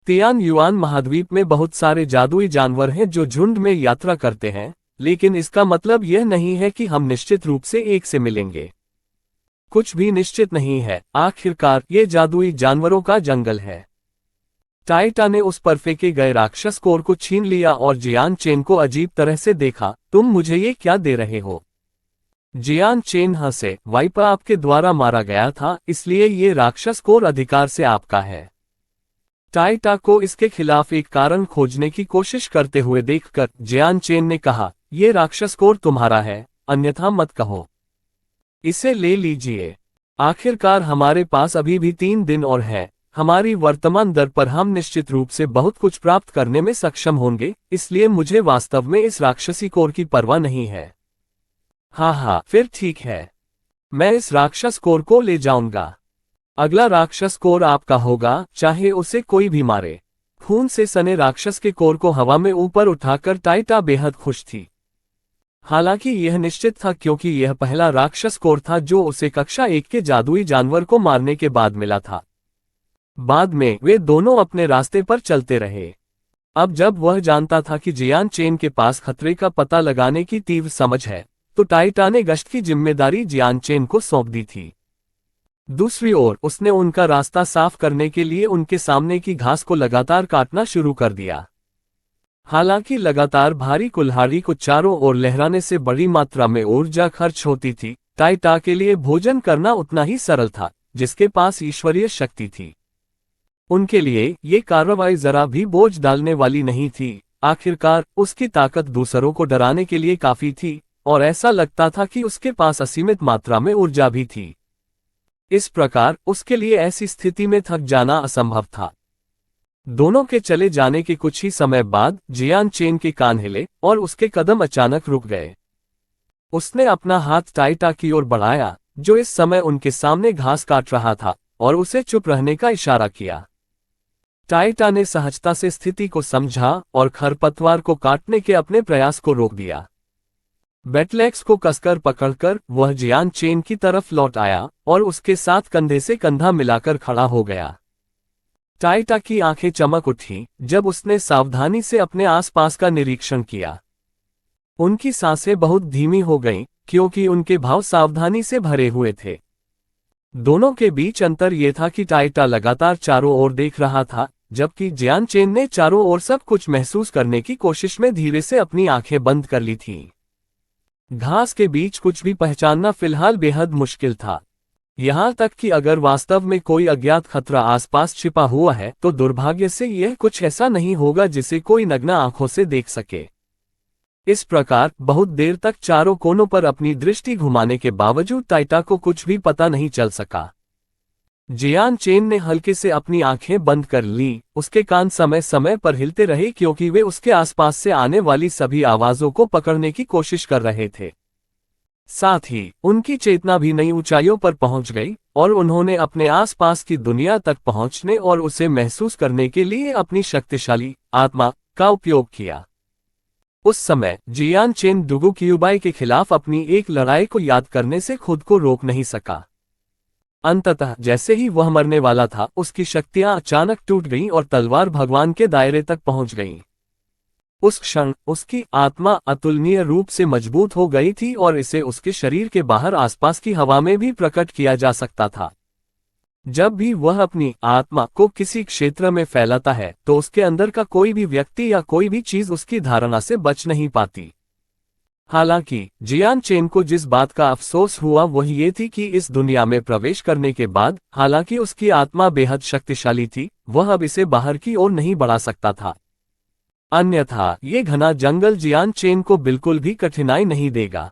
तियान युआन महाद्वीप में बहुत सारे जादुई जानवर हैं जो झुंड में यात्रा करते हैं, लेकिन इसका मतलब यह नहीं है कि हम निश्चित रूप से एक से मिलेंगे। कुछ भी निश्चित नहीं है, आखिरकार ये जादुई जानवरों का जंगल है। टाइटा ने उस पर फेंके गए राक्षस कोर को छीन लिया और जियान चेन को अजीब तरह से देखा। तुम मुझे ये क्या दे रहे हो? जियान चेन हंसे, वाइपर आपके द्वारा मारा गया था, इसलिए ये राक्षस कोर अधिकार से आपका है। टाइटा को इसके खिलाफ एक कारण खोजने की कोशिश करते हुए देखकर जियान चेन ने कहा, यह राक्षस कोर तुम्हारा है, अन्यथा मत कहो। इसे ले लीजिए। आखिरकार हमारे पास अभी भी 3 दिन और है। हमारी वर्तमान दर पर हम निश्चित रूप से बहुत कुछ प्राप्त करने में सक्षम होंगे, इसलिए मुझे वास्तव में इस राक्षसी कोर की परवाह नहीं है। हाँ, फिर ठीक है। मैं इस राक्षस कोर को ले जाऊंगा। अगला राक्षस कोर आपका होगा, चाहे उसे कोई भी मारे। खून से सने राक्षस के कोर को हवा में ऊपर उठाकर टाइटा बेहद खुश थी। हालांकि यह निश्चित था, क्योंकि यह पहला राक्षस कोर था जो उसे कक्षा 1 के जादुई जानवर को मारने के बाद मिला था। बाद में वे दोनों अपने रास्ते पर चलते रहे। अब जब वह जानता था कि जियान चेन के पास खतरे का पता लगाने की तीव्र समझ है, तो टाइटा ने गश्त की जिम्मेदारी जियान चेन को सौंप दी थी। दूसरी ओर उसने उनका रास्ता साफ करने के लिए उनके सामने की घास को लगातार काटना शुरू कर दिया। हालांकि लगातार भारी कुल्हाड़ी को चारों ओर लहराने से बड़ी मात्रा में ऊर्जा खर्च होती थी, टाइटा के लिए भोजन करना उतना ही सरल था जिसके पास ईश्वरीय शक्ति थी। उनके लिए ये कार्रवाई जरा भी बोझ डालने वाली नहीं थी। आखिरकार उसकी ताकत दूसरों को डराने के लिए काफी थी और ऐसा लगता था कि उसके पास असीमित मात्रा में ऊर्जा भी थी। इस प्रकार उसके लिए ऐसी स्थिति में थक जाना असंभव था। दोनों के चले जाने के कुछ ही समय बाद जियान चेन के कान हिले और उसके कदम अचानक रुक गए। उसने अपना हाथ टाइटा की ओर बढ़ाया, जो इस समय उनके सामने घास काट रहा था, और उसे चुप रहने का इशारा किया। टाइटा ने सहजता से स्थिति को समझा और खरपतवार को काटने के अपने प्रयास को रोक दिया। बैटलैक्स को कसकर पकड़कर वह जियान चेन की तरफ लौट आया और उसके साथ कंधे से कंधा मिलाकर खड़ा हो गया। टाइटा की आंखें चमक उठी जब उसने सावधानी से अपने आसपास का निरीक्षण किया। उनकी सांसें बहुत धीमी हो गईं, क्योंकि उनके भाव सावधानी से भरे हुए थे। दोनों के बीच अंतर यह था कि टाइटा लगातार चारों ओर देख रहा था, जबकि जियान चेन ने चारों ओर सब कुछ महसूस करने की कोशिश में धीरे से अपनी आंखें बंद कर ली थीं। घास के बीच कुछ भी पहचानना फिलहाल बेहद मुश्किल था। यहाँ तक कि अगर वास्तव में कोई अज्ञात खतरा आसपास छिपा हुआ है तो दुर्भाग्य से यह कुछ ऐसा नहीं होगा जिसे कोई नग्न आंखों से देख सके। इस प्रकार बहुत देर तक चारों कोनों पर अपनी दृष्टि घुमाने के बावजूद टाइटा को कुछ भी पता नहीं चल सका। जियान चेन ने हल्के से अपनी आंखें बंद कर लीं, उसके कान समय समय पर हिलते रहे क्योंकि वे उसके आसपास से आने वाली सभी आवाजों को पकड़ने की कोशिश कर रहे थे। साथ ही उनकी चेतना भी नई ऊंचाइयों पर पहुंच गई और उन्होंने अपने आसपास की दुनिया तक पहुंचने और उसे महसूस करने के लिए अपनी शक्तिशाली आत्मा का उपयोग किया। उस समय जियान चेन डुगु क्यूबाई के खिलाफ अपनी एक लड़ाई को याद करने से खुद को रोक नहीं सका। अंततः जैसे ही वह मरने वाला था, उसकी शक्तियां अचानक टूट गईं और तलवार भगवान के दायरे तक पहुंच गईं। उस क्षण उसकी आत्मा अतुलनीय रूप से मजबूत हो गई थी और इसे उसके शरीर के बाहर आसपास की हवा में भी प्रकट किया जा सकता था। जब भी वह अपनी आत्मा को किसी क्षेत्र में फैलाता है तो उसके अंदर का कोई भी व्यक्ति या कोई भी चीज उसकी धारणा से बच नहीं पाती। हालांकि जियान चेन को जिस बात का अफसोस हुआ वह ये थी कि इस दुनिया में प्रवेश करने के बाद, हालांकि उसकी आत्मा बेहद शक्तिशाली थी, वह अब इसे बाहर की ओर नहीं बढ़ा सकता था। अन्यथा ये घना जंगल जियान चेन को बिल्कुल भी कठिनाई नहीं देगा।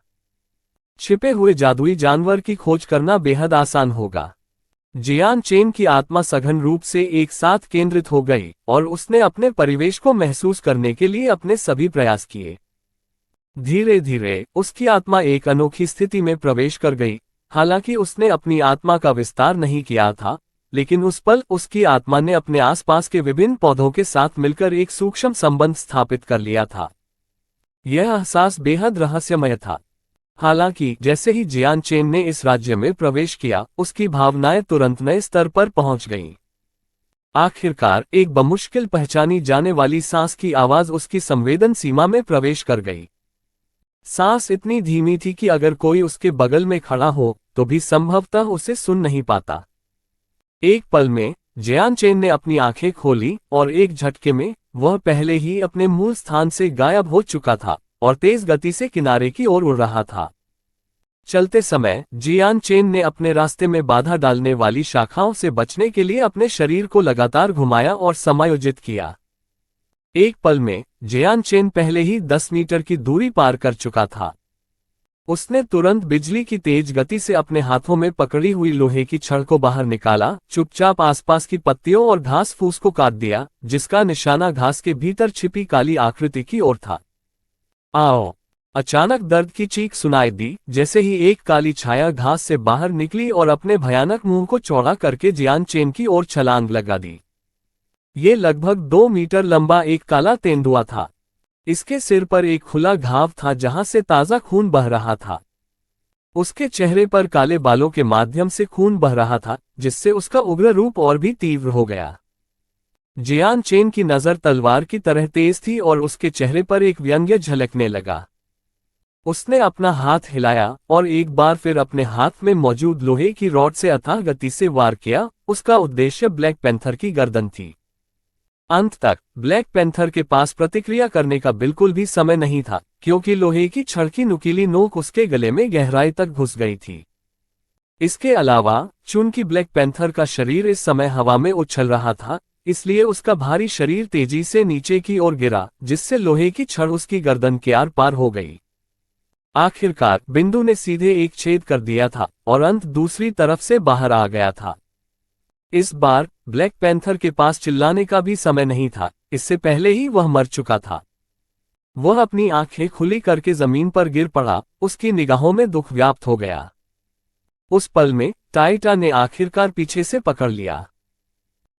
छिपे हुए जादुई जानवर की खोज करना बेहद आसान होगा। जियान चेन की आत्मा सघन रूप से एक साथ केंद्रित हो गई और उसने अपने परिवेश को महसूस करने के लिए अपने सभी प्रयास किए। धीरे धीरे उसकी आत्मा एक अनोखी स्थिति में प्रवेश कर गई। हालांकि उसने अपनी आत्मा का विस्तार नहीं किया था, लेकिन उस पल उसकी आत्मा ने अपने आसपास के विभिन्न पौधों के साथ मिलकर एक सूक्ष्म संबंध स्थापित कर लिया था। यह एहसास बेहद रहस्यमय था। हालांकि जैसे ही जियान चेन ने इस राज्य में प्रवेश किया, उसकी भावनाएं तुरंत नए स्तर पर पहुंच गईं। आखिरकार एक बमुश्किल पहचानी जाने वाली सांस की आवाज उसकी संवेदन सीमा में प्रवेश कर गई। सांस इतनी धीमी थी कि अगर कोई उसके बगल में खड़ा हो तो भी संभवतः उसे सुन नहीं पाता। एक पल में जियान चेन ने अपनी आंखें खोली और एक झटके में वह पहले ही अपने मूल स्थान से गायब हो चुका था और तेज गति से किनारे की ओर उड़ रहा था। चलते समय जियान चेन ने अपने रास्ते में बाधा डालने वाली शाखाओं से बचने के लिए अपने शरीर को लगातार घुमाया और समायोजित किया। एक पल में जियान चेन पहले ही 10 मीटर की दूरी पार कर चुका था। उसने तुरंत बिजली की तेज गति से अपने हाथों में पकड़ी हुई लोहे की छड़ को बाहर निकाला, चुपचाप आसपास की पत्तियों और घास फूस को काट दिया, जिसका निशाना घास के भीतर छिपी काली आकृति की ओर था। आओ! अचानक दर्द की चीख सुनाई दी, जैसे ही एक काली छाया घास से बाहर निकली और अपने भयानक मुंह को चौड़ा करके जियान चेन की ओर छलांग लगा दी। ये लगभग 2 मीटर लंबा एक काला तेंदुआ था। इसके सिर पर एक खुला घाव था जहां से ताजा खून बह रहा था। उसके चेहरे पर काले बालों के माध्यम से खून बह रहा था, जिससे उसका उग्र रूप और भी तीव्र हो गया। जियान चेन की नजर तलवार की तरह तेज थी और उसके चेहरे पर एक व्यंग्य झलकने लगा। उसने अपना हाथ हिलाया और एक बार फिर अपने हाथ में मौजूद लोहे की रॉड से अथाह गति से वार किया। उसका उद्देश्य ब्लैक पैंथर की गर्दन थी। अंत तक ब्लैक पैंथर के पास प्रतिक्रिया करने का बिल्कुल भी समय नहीं था, क्योंकि लोहे की छड़ की नुकीली नोक उसके गले में गहराई तक घुस गई थी। इसके अलावा चूंकि ब्लैक पैंथर का शरीर इस समय हवा में उछल रहा था, इसलिए उसका भारी शरीर तेजी से नीचे की ओर गिरा, जिससे लोहे की छड़ उसकी गर्दन के आर पार हो गई। आखिरकार बिंदु ने सीधे एक छेद कर दिया था और अंत दूसरी तरफ से बाहर आ गया था। इस बार ब्लैक पैंथर के पास चिल्लाने का भी समय नहीं था, इससे पहले ही वह मर चुका था। वह अपनी आंखें खुली करके जमीन पर गिर पड़ा, उसकी निगाहों में दुख व्याप्त हो गया। उस पल में टाइटा ने आखिरकार पीछे से पकड़ लिया।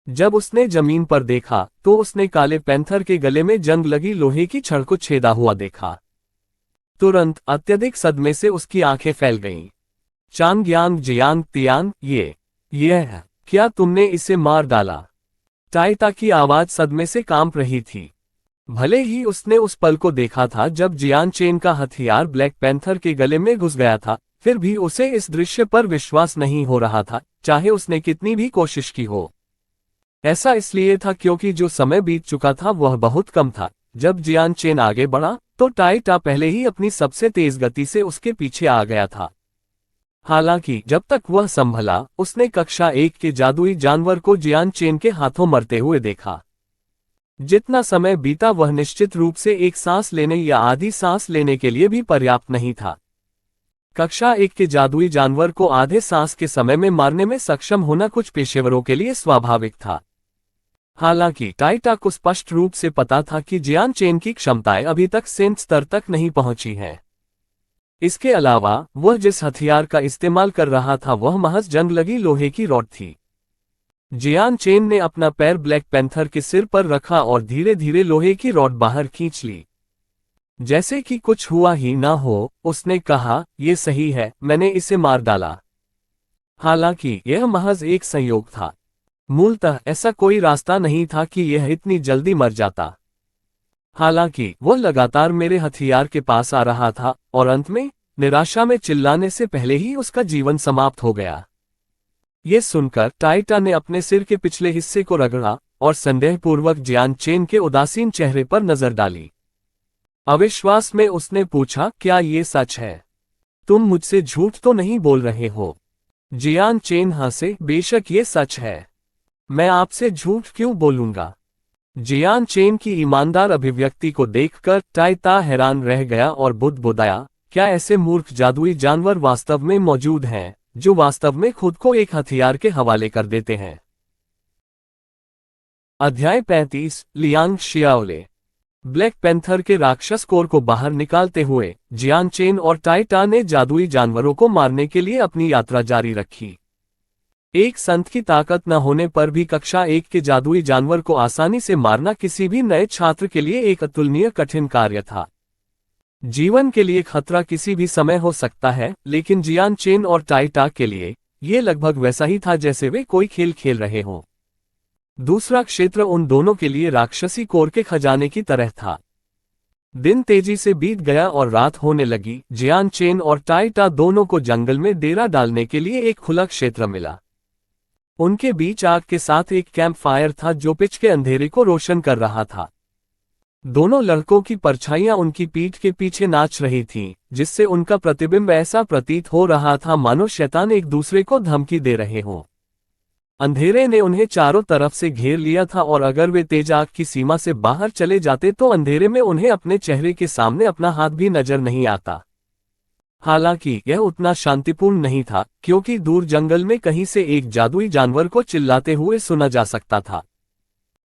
जब उसने जमीन पर देखा तो उसने काले पैंथर के गले में जंग लगी लोहे की छड़ को छेदा हुआ देखा। तुरंत अत्यधिक सदमे से उसकी आंखें फैल गईं। चांगयांग जियांग तियांग, ये क्या तुमने इसे मार डाला? टाइटा की आवाज सदमे से कांप रही थी। भले ही उसने उस पल को देखा था जब जियान चेन का हथियार ब्लैक पैंथर के गले में घुस गया था, फिर भी उसे इस दृश्य पर विश्वास नहीं हो रहा था, चाहे उसने कितनी भी कोशिश की हो। ऐसा इसलिए था क्योंकि जो समय बीत चुका था वह बहुत कम था। जब जियान चेन आगे बढ़ा तो टाइटा पहले ही अपनी सबसे तेज गति से उसके पीछे आ गया था। हालांकि जब तक वह संभला, उसने कक्षा 1 के जादुई जानवर को जियान चेन के हाथों मरते हुए देखा। जितना समय बीता वह निश्चित रूप से एक सांस लेने या आधी सांस लेने के लिए भी पर्याप्त नहीं था। कक्षा 1 के जादुई जानवर को आधे सांस के समय में मारने में सक्षम होना कुछ पेशेवरों के लिए स्वाभाविक था। हालांकि टाइटा को स्पष्ट रूप से पता था कि जियान चेन की क्षमताएं अभी तक सेंट स्तर तक नहीं पहुंची हैं। इसके अलावा वह जिस हथियार का इस्तेमाल कर रहा था वह महज जंग लगी लोहे की रॉड थी। जियान चेन ने अपना पैर ब्लैक पैंथर के सिर पर रखा और धीरे धीरे लोहे की रॉड बाहर खींच ली। जैसे कि कुछ हुआ ही ना हो, उसने कहा, "ये सही है, मैंने इसे मार डाला।" हालांकि यह महज एक संयोग था। मूलतः ऐसा कोई रास्ता नहीं था कि यह इतनी जल्दी मर जाता। हालांकि वह लगातार मेरे हथियार के पास आ रहा था और अंत में, निराशा में चिल्लाने से पहले ही उसका जीवन समाप्त हो गया। ये सुनकर टाइटा ने अपने सिर के पिछले हिस्से को रगड़ा और संदेहपूर्वक जियान चेन के उदासीन चेहरे पर नजर डाली। अविश्वास में उसने पूछा, "क्या ये सच है? तुम मुझसे झूठ तो नहीं बोल रहे हो?" जियान चेन हंसे, "बेशक ये सच है। मैं आपसे झूठ क्यों बोलूंगा?" जियान चेन की ईमानदार अभिव्यक्ति को देखकर टाइटा हैरान रह गया और बुदबुदाया, "क्या ऐसे मूर्ख जादुई जानवर वास्तव में मौजूद हैं, जो वास्तव में खुद को एक हथियार के हवाले कर देते हैं?" अध्याय 35, लियांग शियाओले। ब्लैक पैंथर के राक्षस कोर को बाहर निकालते हुए जियान चेन और टाइटा ने जादुई जानवरों को मारने के लिए अपनी यात्रा जारी रखी। एक संत की ताकत न होने पर भी कक्षा 1 के जादुई जानवर को आसानी से मारना किसी भी नए छात्र के लिए एक अतुलनीय कठिन कार्य था। जीवन के लिए खतरा किसी भी समय हो सकता है, लेकिन जियान चेन और टाइटा के लिए ये लगभग वैसा ही था जैसे वे कोई खेल खेल रहे हों। दूसरा क्षेत्र उन दोनों के लिए राक्षसी कोर के खजाने की तरह था। दिन तेजी से बीत गया और रात होने लगी। जियान चेन और टाइटा दोनों को जंगल में डेरा डालने के लिए एक खुला क्षेत्र मिला। उनके बीच आग के साथ एक कैंप फायर था जो पिच के अंधेरे को रोशन कर रहा था। दोनों लड़कों की परछाइयां उनकी पीठ के पीछे नाच रही थीं, जिससे उनका प्रतिबिंब ऐसा प्रतीत हो रहा था मानो शैतान एक दूसरे को धमकी दे रहे हों। अंधेरे ने उन्हें चारों तरफ से घेर लिया था और अगर वे तेज आग की सीमा से बाहर चले जाते तो अंधेरे में उन्हें अपने चेहरे के सामने अपना हाथ भी नजर नहीं आता। हालांकि यह उतना शांतिपूर्ण नहीं था, क्योंकि दूर जंगल में कहीं से एक जादुई जानवर को चिल्लाते हुए सुना जा सकता था।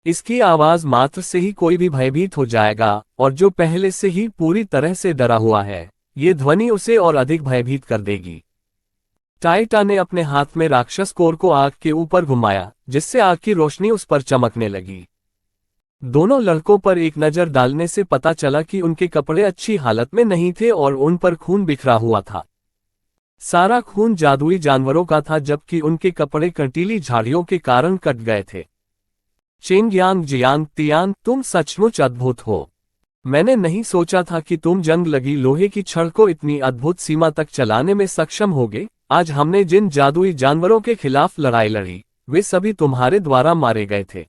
इसकी आवाज मात्र से ही कोई भी भयभीत हो जाएगा, और जो पहले से ही पूरी तरह से डरा हुआ है, ये ध्वनि उसे और अधिक भयभीत कर देगी। टाइटा ने अपने हाथ में राक्षस कोर को आग के ऊपर घुमाया, जिससे आग की रोशनी उस पर चमकने लगी। दोनों लड़कों पर एक नजर डालने से पता चला कि उनके कपड़े अच्छी हालत में नहीं थे और उन पर खून बिखरा हुआ था। सारा खून जादुई जानवरों का था, जबकि उनके कपड़े कंटीली झाड़ियों के कारण कट गए थे। चेंगयांग जियांग तियान, तुम सचमुच अद्भुत हो। मैंने नहीं सोचा था कि तुम जंग लगी लोहे की छड़ को इतनी अद्भुत सीमा तक चलाने में सक्षम होगे। आज हमने जिन जादुई जानवरों के खिलाफ लड़ाई लड़ी, वे सभी तुम्हारे द्वारा मारे गए थे।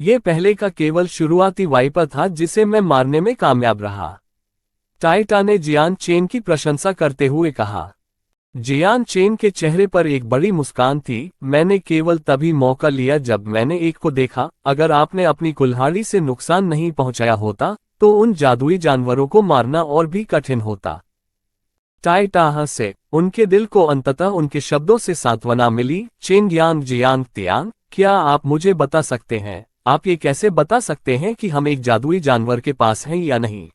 ये पहले का केवल शुरुआती वाइपर था जिसे मैं मारने में कामयाब रहा। टाइटा ने जियान चेन की प्रशंसा करते हुए कहा। जियान चेन के चेहरे पर एक बड़ी मुस्कान थी। मैंने केवल तभी मौका लिया जब मैंने एक को देखा। अगर आपने अपनी कुल्हाड़ी से नुकसान नहीं पहुंचाया होता तो उन जादुई जानवरों को मारना और भी कठिन होता। टाइटा हंसे। उनके दिल को अंततः उनके शब्दों से सांत्वना मिली। चेंगयांग जियांग तियांग, क्या आप मुझे बता सकते हैं, आप ये कैसे बता सकते हैं कि हम एक जादुई जानवर के पास हैं या नहीं?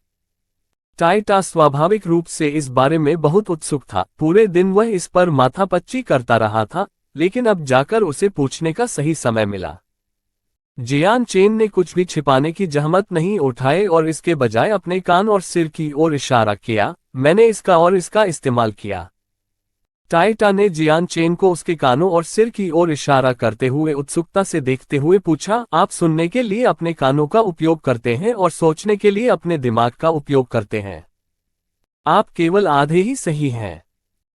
टाइटा स्वाभाविक रूप से इस बारे में बहुत उत्सुक था। पूरे दिन वह इस पर माथापच्ची करता रहा था, लेकिन अब जाकर उसे पूछने का सही समय मिला। जियान चेन ने कुछ भी छिपाने की जहमत नहीं उठाई और इसके बजाय अपने कान और सिर की ओर इशारा किया। मैंने इसका और इसका इस्तेमाल किया। टाइटा ने जियान चेन को उसके कानों और सिर की ओर इशारा करते हुए उत्सुकता से देखते हुए पूछा, आप सुनने के लिए अपने कानों का उपयोग करते हैं और सोचने के लिए अपने दिमाग का उपयोग करते हैं। आप केवल आधे ही सही हैं।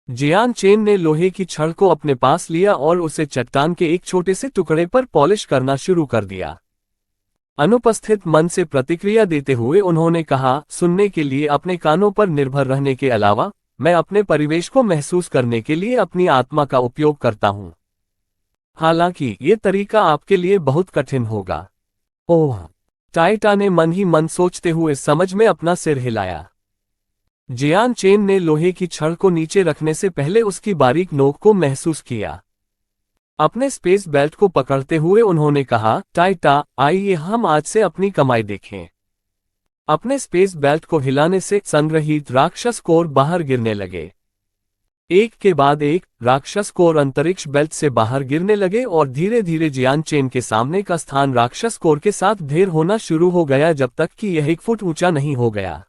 जियान चेन ने लोहे की छड़ को अपने पास लिया और उसे चट्टान के एक छोटे से टुकड़े पर पॉलिश करना शुरू कर दिया। अनुपस्थित मन से प्रतिक्रिया देते हुए उन्होंने कहा, सुनने के लिए अपने कानों पर निर्भर रहने के अलावा मैं अपने परिवेश को महसूस करने के लिए अपनी आत्मा का उपयोग करता हूं। हालांकि ये तरीका आपके लिए बहुत कठिन होगा। ओह, टाइटा ने मन ही मन सोचते हुए समझ में अपना सिर हिलाया। जियान चेन ने लोहे की छड़ को नीचे रखने से पहले उसकी बारीक नोक को महसूस किया। अपने स्पेस बेल्ट को पकड़ते हुए उन्होंने कहा, टाइटा, आइए हम आज से अपनी कमाई देखें। अपने स्पेस बेल्ट को हिलाने से संग्रहित राक्षस कोर बाहर गिरने लगे। एक के बाद एक राक्षस कोर अंतरिक्ष बेल्ट से बाहर गिरने लगे और धीरे धीरे जियान चेन के सामने का स्थान राक्षस कोर के साथ ढेर होना शुरू हो गया जब तक कि यह 1 फुट ऊंचा नहीं हो गया।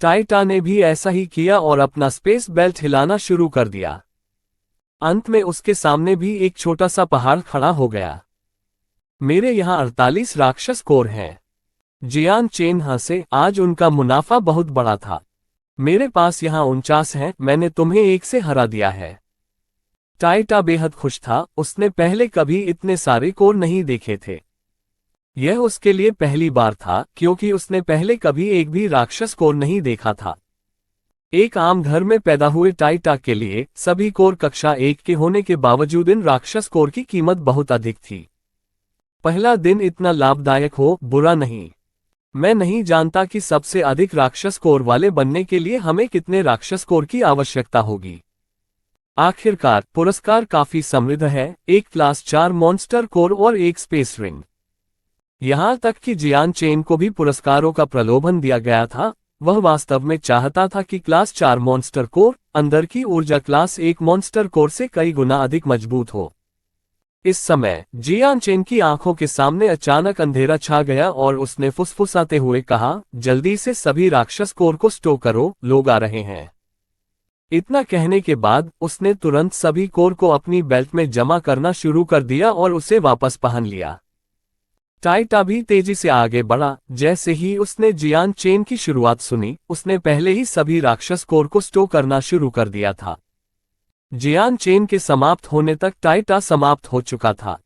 टाइटा ने भी ऐसा ही किया और अपना स्पेस बेल्ट हिलाना शुरू कर दिया। अंत में उसके सामने भी एक छोटा सा पहाड़ खड़ा हो गया। मेरे यहाँ 48 राक्षस कोर हैं। जियान चेन हंसे, आज उनका मुनाफा बहुत बड़ा था। मेरे पास यहाँ 49 हैं, मैंने तुम्हें 1 से हरा दिया है। टाइटा बेहद खुश था, उसने पहले कभी इतने सारे कोर नहीं देखे थे। यह उसके लिए पहली बार था क्योंकि उसने पहले कभी एक भी राक्षस कोर नहीं देखा था। एक आम घर में पैदा हुए टाइटा के लिए सभी कोर कक्षा 1 के होने के बावजूद इन राक्षस कोर की कीमत बहुत अधिक थी। पहला दिन इतना लाभदायक हो, बुरा नहीं। मैं नहीं जानता कि सबसे अधिक राक्षस कोर वाले बनने के लिए हमें कितने राक्षस कोर की आवश्यकता होगी। आखिरकार पुरस्कार काफी समृद्ध है, एक क्लास 4 मॉन्स्टर कोर और एक स्पेस रिंग। यहां तक कि जियान चेन को भी पुरस्कारों का प्रलोभन दिया गया था। वह वास्तव में चाहता था कि क्लास 4 मॉन्स्टर कोर अंदर की ऊर्जा क्लास 1 मॉन्स्टर कोर से कई गुना अधिक मजबूत हो। इस समय जियान चेन की आंखों के सामने अचानक अंधेरा छा गया और उसने फुसफुसाते हुए कहा, जल्दी से सभी राक्षस कोर को स्टो करो, लोग आ रहे हैं। इतना कहने के बाद उसने तुरंत सभी कोर को अपनी बेल्ट में जमा करना शुरू कर दिया और उसे वापस पहन लिया। टाइटा भी तेजी से आगे बढ़ा। जैसे ही उसने जियान चेन की शुरुआत सुनी, उसने पहले ही सभी राक्षस कोर को स्टो करना शुरू कर दिया था। जियान चेन के समाप्त होने तक टाइटा समाप्त हो चुका था।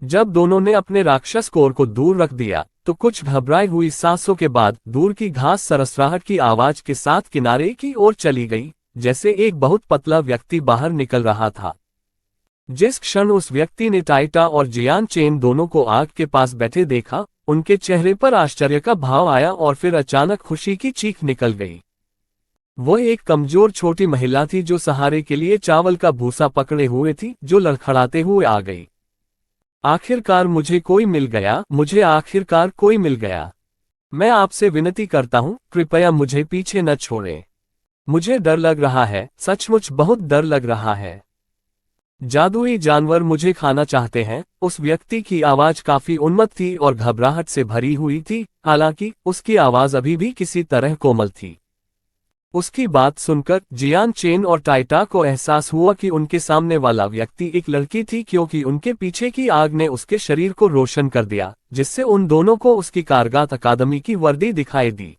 जब दोनों ने अपने राक्षस कोर को दूर रख दिया तो कुछ घबराई हुई सांसों के बाद दूर की घास सरसराहट की आवाज के साथ किनारे की ओर चली गई, जैसे एक बहुत पतला व्यक्ति बाहर निकल रहा था। जिस क्षण उस व्यक्ति ने टाइटा और जियान चेन दोनों को आग के पास बैठे देखा, उनके चेहरे पर आश्चर्य का भाव आया और फिर अचानक खुशी की चीख निकल गई। वह एक कमजोर छोटी महिला थी जो सहारे के लिए चावल का भूसा पकड़े हुए थी, जो लड़खड़ाते हुए आ गई। आखिरकार मुझे कोई मिल गया, मुझे आखिरकार कोई मिल गया। मैं आपसे विनती करता हूं, कृपया मुझे पीछे न छोड़ें। मुझे डर लग रहा है, सचमुच बहुत डर लग रहा है। जादुई जानवर मुझे खाना चाहते हैं। उस व्यक्ति की आवाज काफी उन्मत्त थी और घबराहट से भरी हुई थी, हालांकि उसकी आवाज अभी भी किसी तरह कोमल थी। उसकी बात सुनकर जियान चेन और टाइटा को एहसास हुआ कि उनके सामने वाला व्यक्ति एक लड़की थी, क्योंकि उनके पीछे की आग ने उसके शरीर को रोशन कर दिया, जिससे उन दोनों को उसकी कारगात अकादमी की वर्दी दिखाई दी।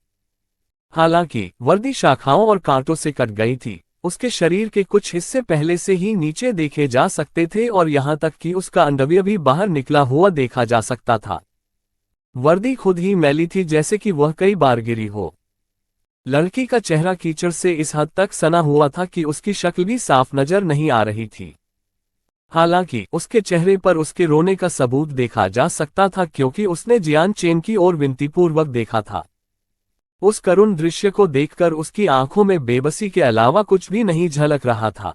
हालांकि वर्दी शाखाओं और कांटों से कट गई थी, उसके शरीर के कुछ हिस्से पहले से ही नीचे देखे जा सकते थे और यहां तक कि उसका अंडव्य भी बाहर निकला हुआ देखा जा सकता था। वर्दी खुद ही मैली थी, जैसे कि वह कई बार गिरी हो। लड़की का चेहरा कीचड़ से इस हद तक सना हुआ था कि उसकी शक्ल भी साफ नजर नहीं आ रही थी। हालांकि उसके चेहरे पर उसके रोने का सबूत देखा जा सकता था, क्योंकि उसने जियान चेन की ओर विनतीपूर्वक देखा था। उस करुण दृश्य को देखकर उसकी आंखों में बेबसी के अलावा कुछ भी नहीं झलक रहा था।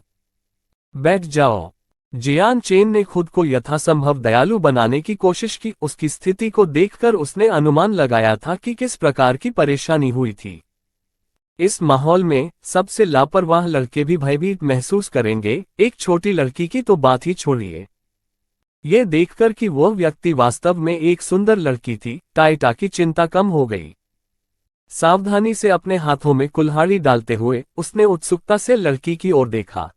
बैठ जाओ। जियान चेन ने खुद को यथासंभव दयालु बनाने की कोशिश की। उसकी स्थिति को देखकर उसने अनुमान लगाया था कि किस प्रकार की परेशानी हुई थी। इस माहौल में सबसे लापरवाह लड़के भी भयभीत महसूस करेंगे, एक छोटी लड़की की तो बात ही छोड़िए। ये देखकर कि वह व्यक्ति वास्तव में एक सुंदर लड़की थी, टाइटा की चिंता कम हो गई। सावधानी से अपने हाथों में कुल्हाड़ी डालते हुए उसने उत्सुकता से लड़की की ओर देखा।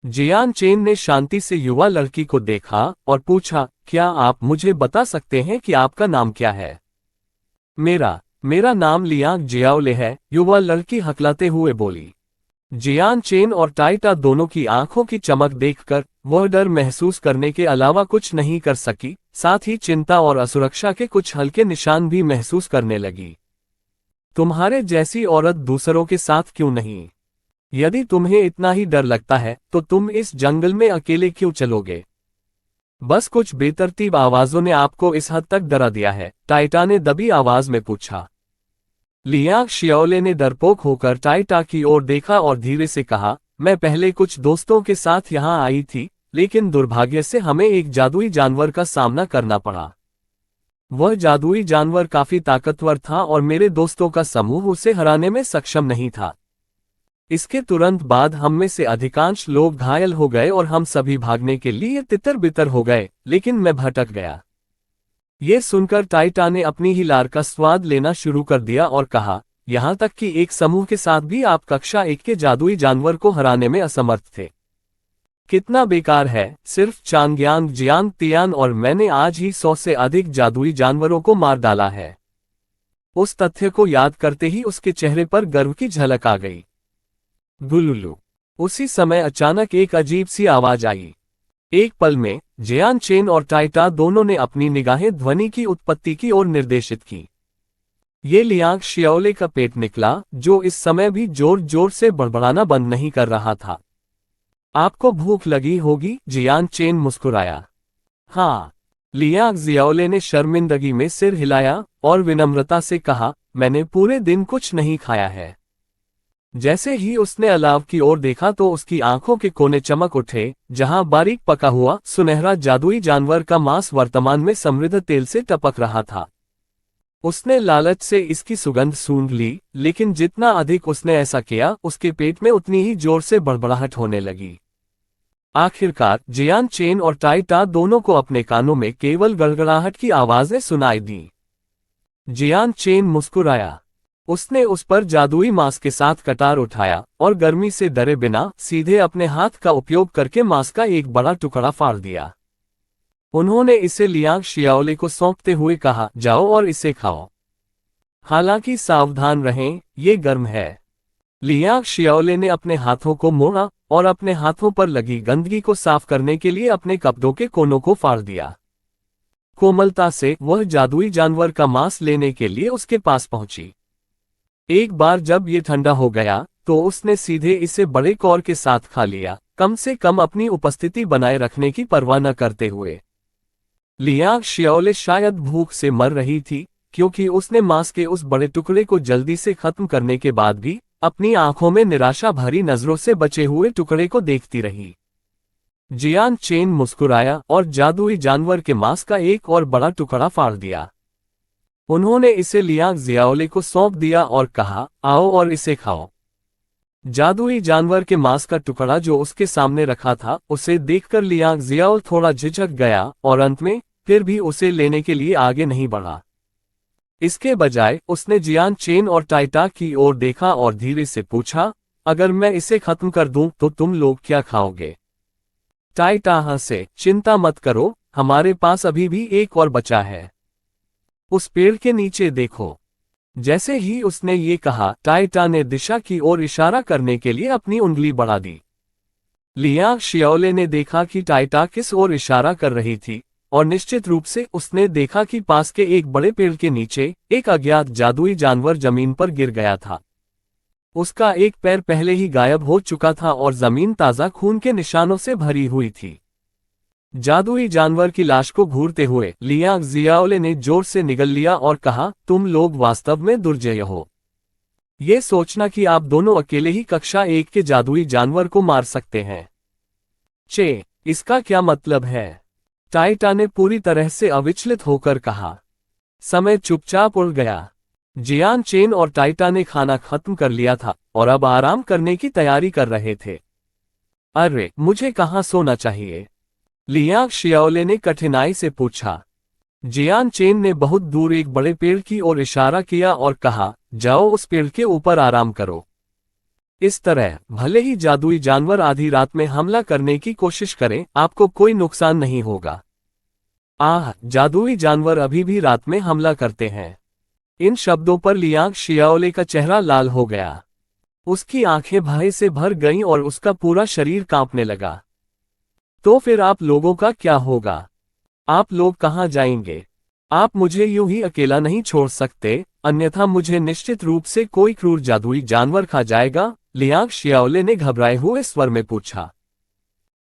जियान चेन ने शांति से युवा लड़की को देखा और पूछा, क्या आप मुझे बता सकते हैं कि आपका नाम क्या है? मेरा नाम लियांग जियाओले है, युवा लड़की हकलाते हुए बोली। जियान चेन और टाइटा दोनों की आंखों की चमक देखकर वह डर महसूस करने के अलावा कुछ नहीं कर सकी, साथ ही चिंता और असुरक्षा के कुछ हल्के निशान भी महसूस करने लगी। तुम्हारे जैसी औरत दूसरों के साथ क्यों नहीं? यदि तुम्हें इतना ही डर लगता है तो तुम इस जंगल में अकेले क्यों चलोगे? बस कुछ बेतरतीब आवाजों ने आपको इस हद तक डरा दिया है? टाइटा ने दबी आवाज में पूछा। लियांग शियाओले ने डरपोक होकर टाइटा की ओर देखा और धीरे से कहा, मैं पहले कुछ दोस्तों के साथ यहाँ आई थी, लेकिन दुर्भाग्य से हमें एक जादुई जानवर का सामना करना पड़ा। वह जादुई जानवर काफी ताकतवर था और मेरे दोस्तों का समूह उसे हराने में सक्षम नहीं था। इसके तुरंत बाद हम में से अधिकांश लोग घायल हो गए और हम सभी भागने के लिए तितर बितर हो गए, लेकिन मैं भटक गया। ये सुनकर टाइटा ने अपनी ही लार का स्वाद लेना शुरू कर दिया और कहा, यहाँ तक कि एक समूह के साथ भी आप कक्षा 1 के जादुई जानवर को हराने में असमर्थ थे। कितना बेकार है, सिर्फ चांगयांग जियांग तियान और मैंने आज ही 100 से अधिक जादुई जानवरों को मार डाला है। उस तथ्य को याद करते ही उसके चेहरे पर गर्व की झलक आ गई। गुलुलु। उसी समय अचानक एक अजीब सी आवाज आई। एक पल में जियान चेन और टाइटा दोनों ने अपनी निगाहें ध्वनि की उत्पत्ति की ओर निर्देशित की। ये लियांग शियाओले का पेट निकला, जो इस समय भी जोर जोर से बड़बड़ाना बंद नहीं कर रहा था। आपको भूख लगी होगी, जियान चेन मुस्कुराया। हाँ। लियांग जियाओले ने शर्मिंदगी में सिर हिलाया और विनम्रता से कहा, मैंने पूरे दिन कुछ नहीं खाया है। जैसे ही उसने अलाव की ओर देखा तो उसकी आंखों के कोने चमक उठे, जहां बारीक पका हुआ सुनहरा जादुई जानवर का मांस वर्तमान में समृद्ध तेल से टपक रहा था। उसने लालच से इसकी सुगंध सूंघ ली, लेकिन जितना अधिक उसने ऐसा किया, उसके पेट में उतनी ही जोर से बड़बड़ाहट होने लगी। आखिरकार जियान चेन और टाइटा दोनों को अपने कानों में केवल गड़गड़ाहट की आवाजें सुनाई दी। जियान चेन मुस्कुराया। उसने उस पर जादुई मांस के साथ कटार उठाया और गर्मी से डरे बिना सीधे अपने हाथ का उपयोग करके मांस का एक बड़ा टुकड़ा फाड़ दिया। उन्होंने इसे लियांग शियाओले को सौंपते हुए कहा, जाओ और इसे खाओ। हालांकि सावधान रहें, ये गर्म है। लियांग शियाओले ने अपने हाथों को मोड़ा और अपने हाथों पर लगी गंदगी को साफ करने के लिए अपने कपड़ों के कोनों को फाड़ दिया। कोमलता से वह जादुई जानवर का मांस लेने के लिए उसके पास पहुंची। एक बार जब ये ठंडा हो गया तो उसने सीधे इसे बड़े कौर के साथ खा लिया, कम से कम अपनी उपस्थिति बनाए रखने की परवाह न करते हुए। लियांग शियाओले शायद भूख से मर रही थी, क्योंकि उसने मांस के उस बड़े टुकड़े को जल्दी से खत्म करने के बाद भी अपनी आंखों में निराशा भरी नजरों से बचे हुए टुकड़े को देखती रही। जियान चेन मुस्कुराया और जादुई जानवर के मांस का एक और बड़ा टुकड़ा फाड़ दिया। उन्होंने इसे लियांग जियाओले को सौंप दिया और कहा, आओ और इसे खाओ। जादुई जानवर के मांस का टुकड़ा जो उसके सामने रखा था, उसे देखकर लियांग जियाओल थोड़ा झिझक गया और अंत में फिर भी उसे लेने के लिए आगे नहीं बढ़ा। इसके बजाय उसने जियान चेन और टाइटा की ओर देखा और धीरे से पूछा, अगर मैं इसे खत्म कर दूं तो तुम लोग क्या खाओगे? टाइटा हंसे, चिंता मत करो, हमारे पास अभी भी एक और बचा है। उस पेड़ के नीचे देखो। जैसे ही उसने ये कहा, टाइटा ने दिशा की ओर इशारा करने के लिए अपनी उंगली बढ़ा दी। लियांग शियाओले ने देखा कि टाइटा किस ओर इशारा कर रही थी, और निश्चित रूप से उसने देखा कि पास के एक बड़े पेड़ के नीचे एक अज्ञात जादुई जानवर जमीन पर गिर गया था। उसका एक पैर पहले ही गायब हो चुका था और जमीन ताजा खून के निशानों से भरी हुई थी। जादुई जानवर की लाश को घूरते हुए लियांग जियाओले ने जोर से निगल लिया और कहा, तुम लोग वास्तव में दुर्जय हो। ये सोचना कि आप दोनों अकेले ही कक्षा 1 के जादुई जानवर को मार सकते हैं। चे, इसका क्या मतलब है? टाइटा ने पूरी तरह से अविचलित होकर कहा। समय चुपचाप उड़ गया। जियान चेन और टाइटा ने खाना खत्म कर लिया था और अब आराम करने की तैयारी कर रहे थे। अरे, मुझे कहाँ सोना चाहिए? लियांग शियाओले ने कठिनाई से पूछा। जियान चेन ने बहुत दूर एक बड़े पेड़ की ओर इशारा किया और कहा, जाओ उस पेड़ के ऊपर आराम करो। इस तरह भले ही जादुई जानवर आधी रात में हमला करने की कोशिश करें, आपको कोई नुकसान नहीं होगा। आह, जादुई जानवर अभी भी रात में हमला करते हैं। इन शब्दों पर लियांग शियाओले का चेहरा लाल हो गया। उसकी आंखें भय से भर गईं और उसका पूरा शरीर कांपने लगा। तो फिर आप लोगों का क्या होगा? आप लोग कहाँ जाएंगे? आप मुझे यूं ही अकेला नहीं छोड़ सकते, अन्यथा मुझे निश्चित रूप से कोई क्रूर जादुई जानवर खा जाएगा, लियांग शियाओले ने घबराए हुए स्वर में पूछा।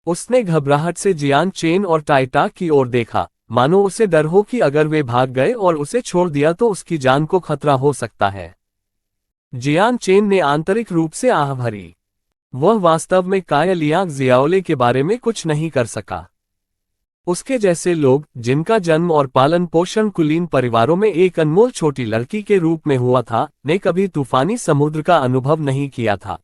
उसने घबराहट से जियान चेन और टाइटा की ओर देखा, मानो उसे डर हो कि अगर वे भाग गए और उसे छोड़ दिया तो उसकी जान को खतरा हो सकता है। जियान चेन ने आंतरिक रूप से आह भरी। वह वास्तव में काया लियांग जियाओले के बारे में कुछ नहीं कर सका। उसके जैसे लोग, जिनका जन्म और पालन पोषण कुलीन परिवारों में एक अनमोल छोटी लड़की के रूप में हुआ था, ने कभी तूफानी समुद्र का अनुभव नहीं किया था।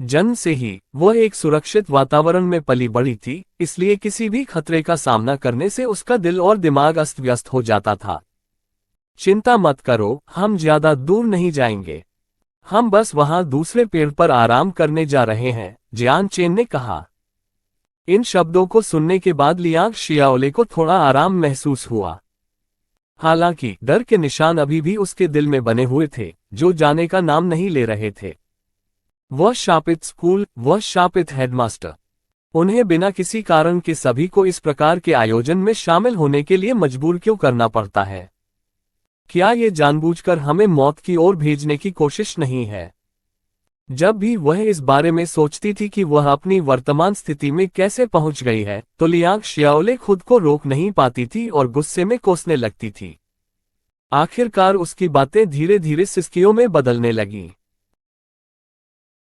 जन्म से ही वह एक सुरक्षित वातावरण में पली बड़ी थी, इसलिए किसी भी खतरे का सामना करने से उसका दिल और दिमाग अस्त व्यस्त हो जाता था। चिंता मत करो, हम ज्यादा दूर नहीं जाएंगे। हम बस वहां दूसरे पेड़ पर आराम करने जा रहे हैं, जियान चेन ने कहा। इन शब्दों को सुनने के बाद लियांग शियाओले को थोड़ा आराम महसूस हुआ। हालांकि डर के निशान अभी भी उसके दिल में बने हुए थे, जो जाने का नाम नहीं ले रहे थे। वह शापित स्कूल, वह शापित हेडमास्टर। उन्हें बिना किसी कारण के सभी को इस प्रकार के आयोजन में शामिल होने के लिए मजबूर क्यों करना पड़ता है? क्या ये जानबूझकर हमें मौत की ओर भेजने की कोशिश नहीं है? जब भी वह इस बारे में सोचती थी कि वह अपनी वर्तमान स्थिति में कैसे पहुंच गई है, तो लियांग शियाओले खुद को रोक नहीं पाती थी और गुस्से में कोसने लगती थी। आखिरकार उसकी बातें धीरे धीरे सिसकियों में बदलने लगीं।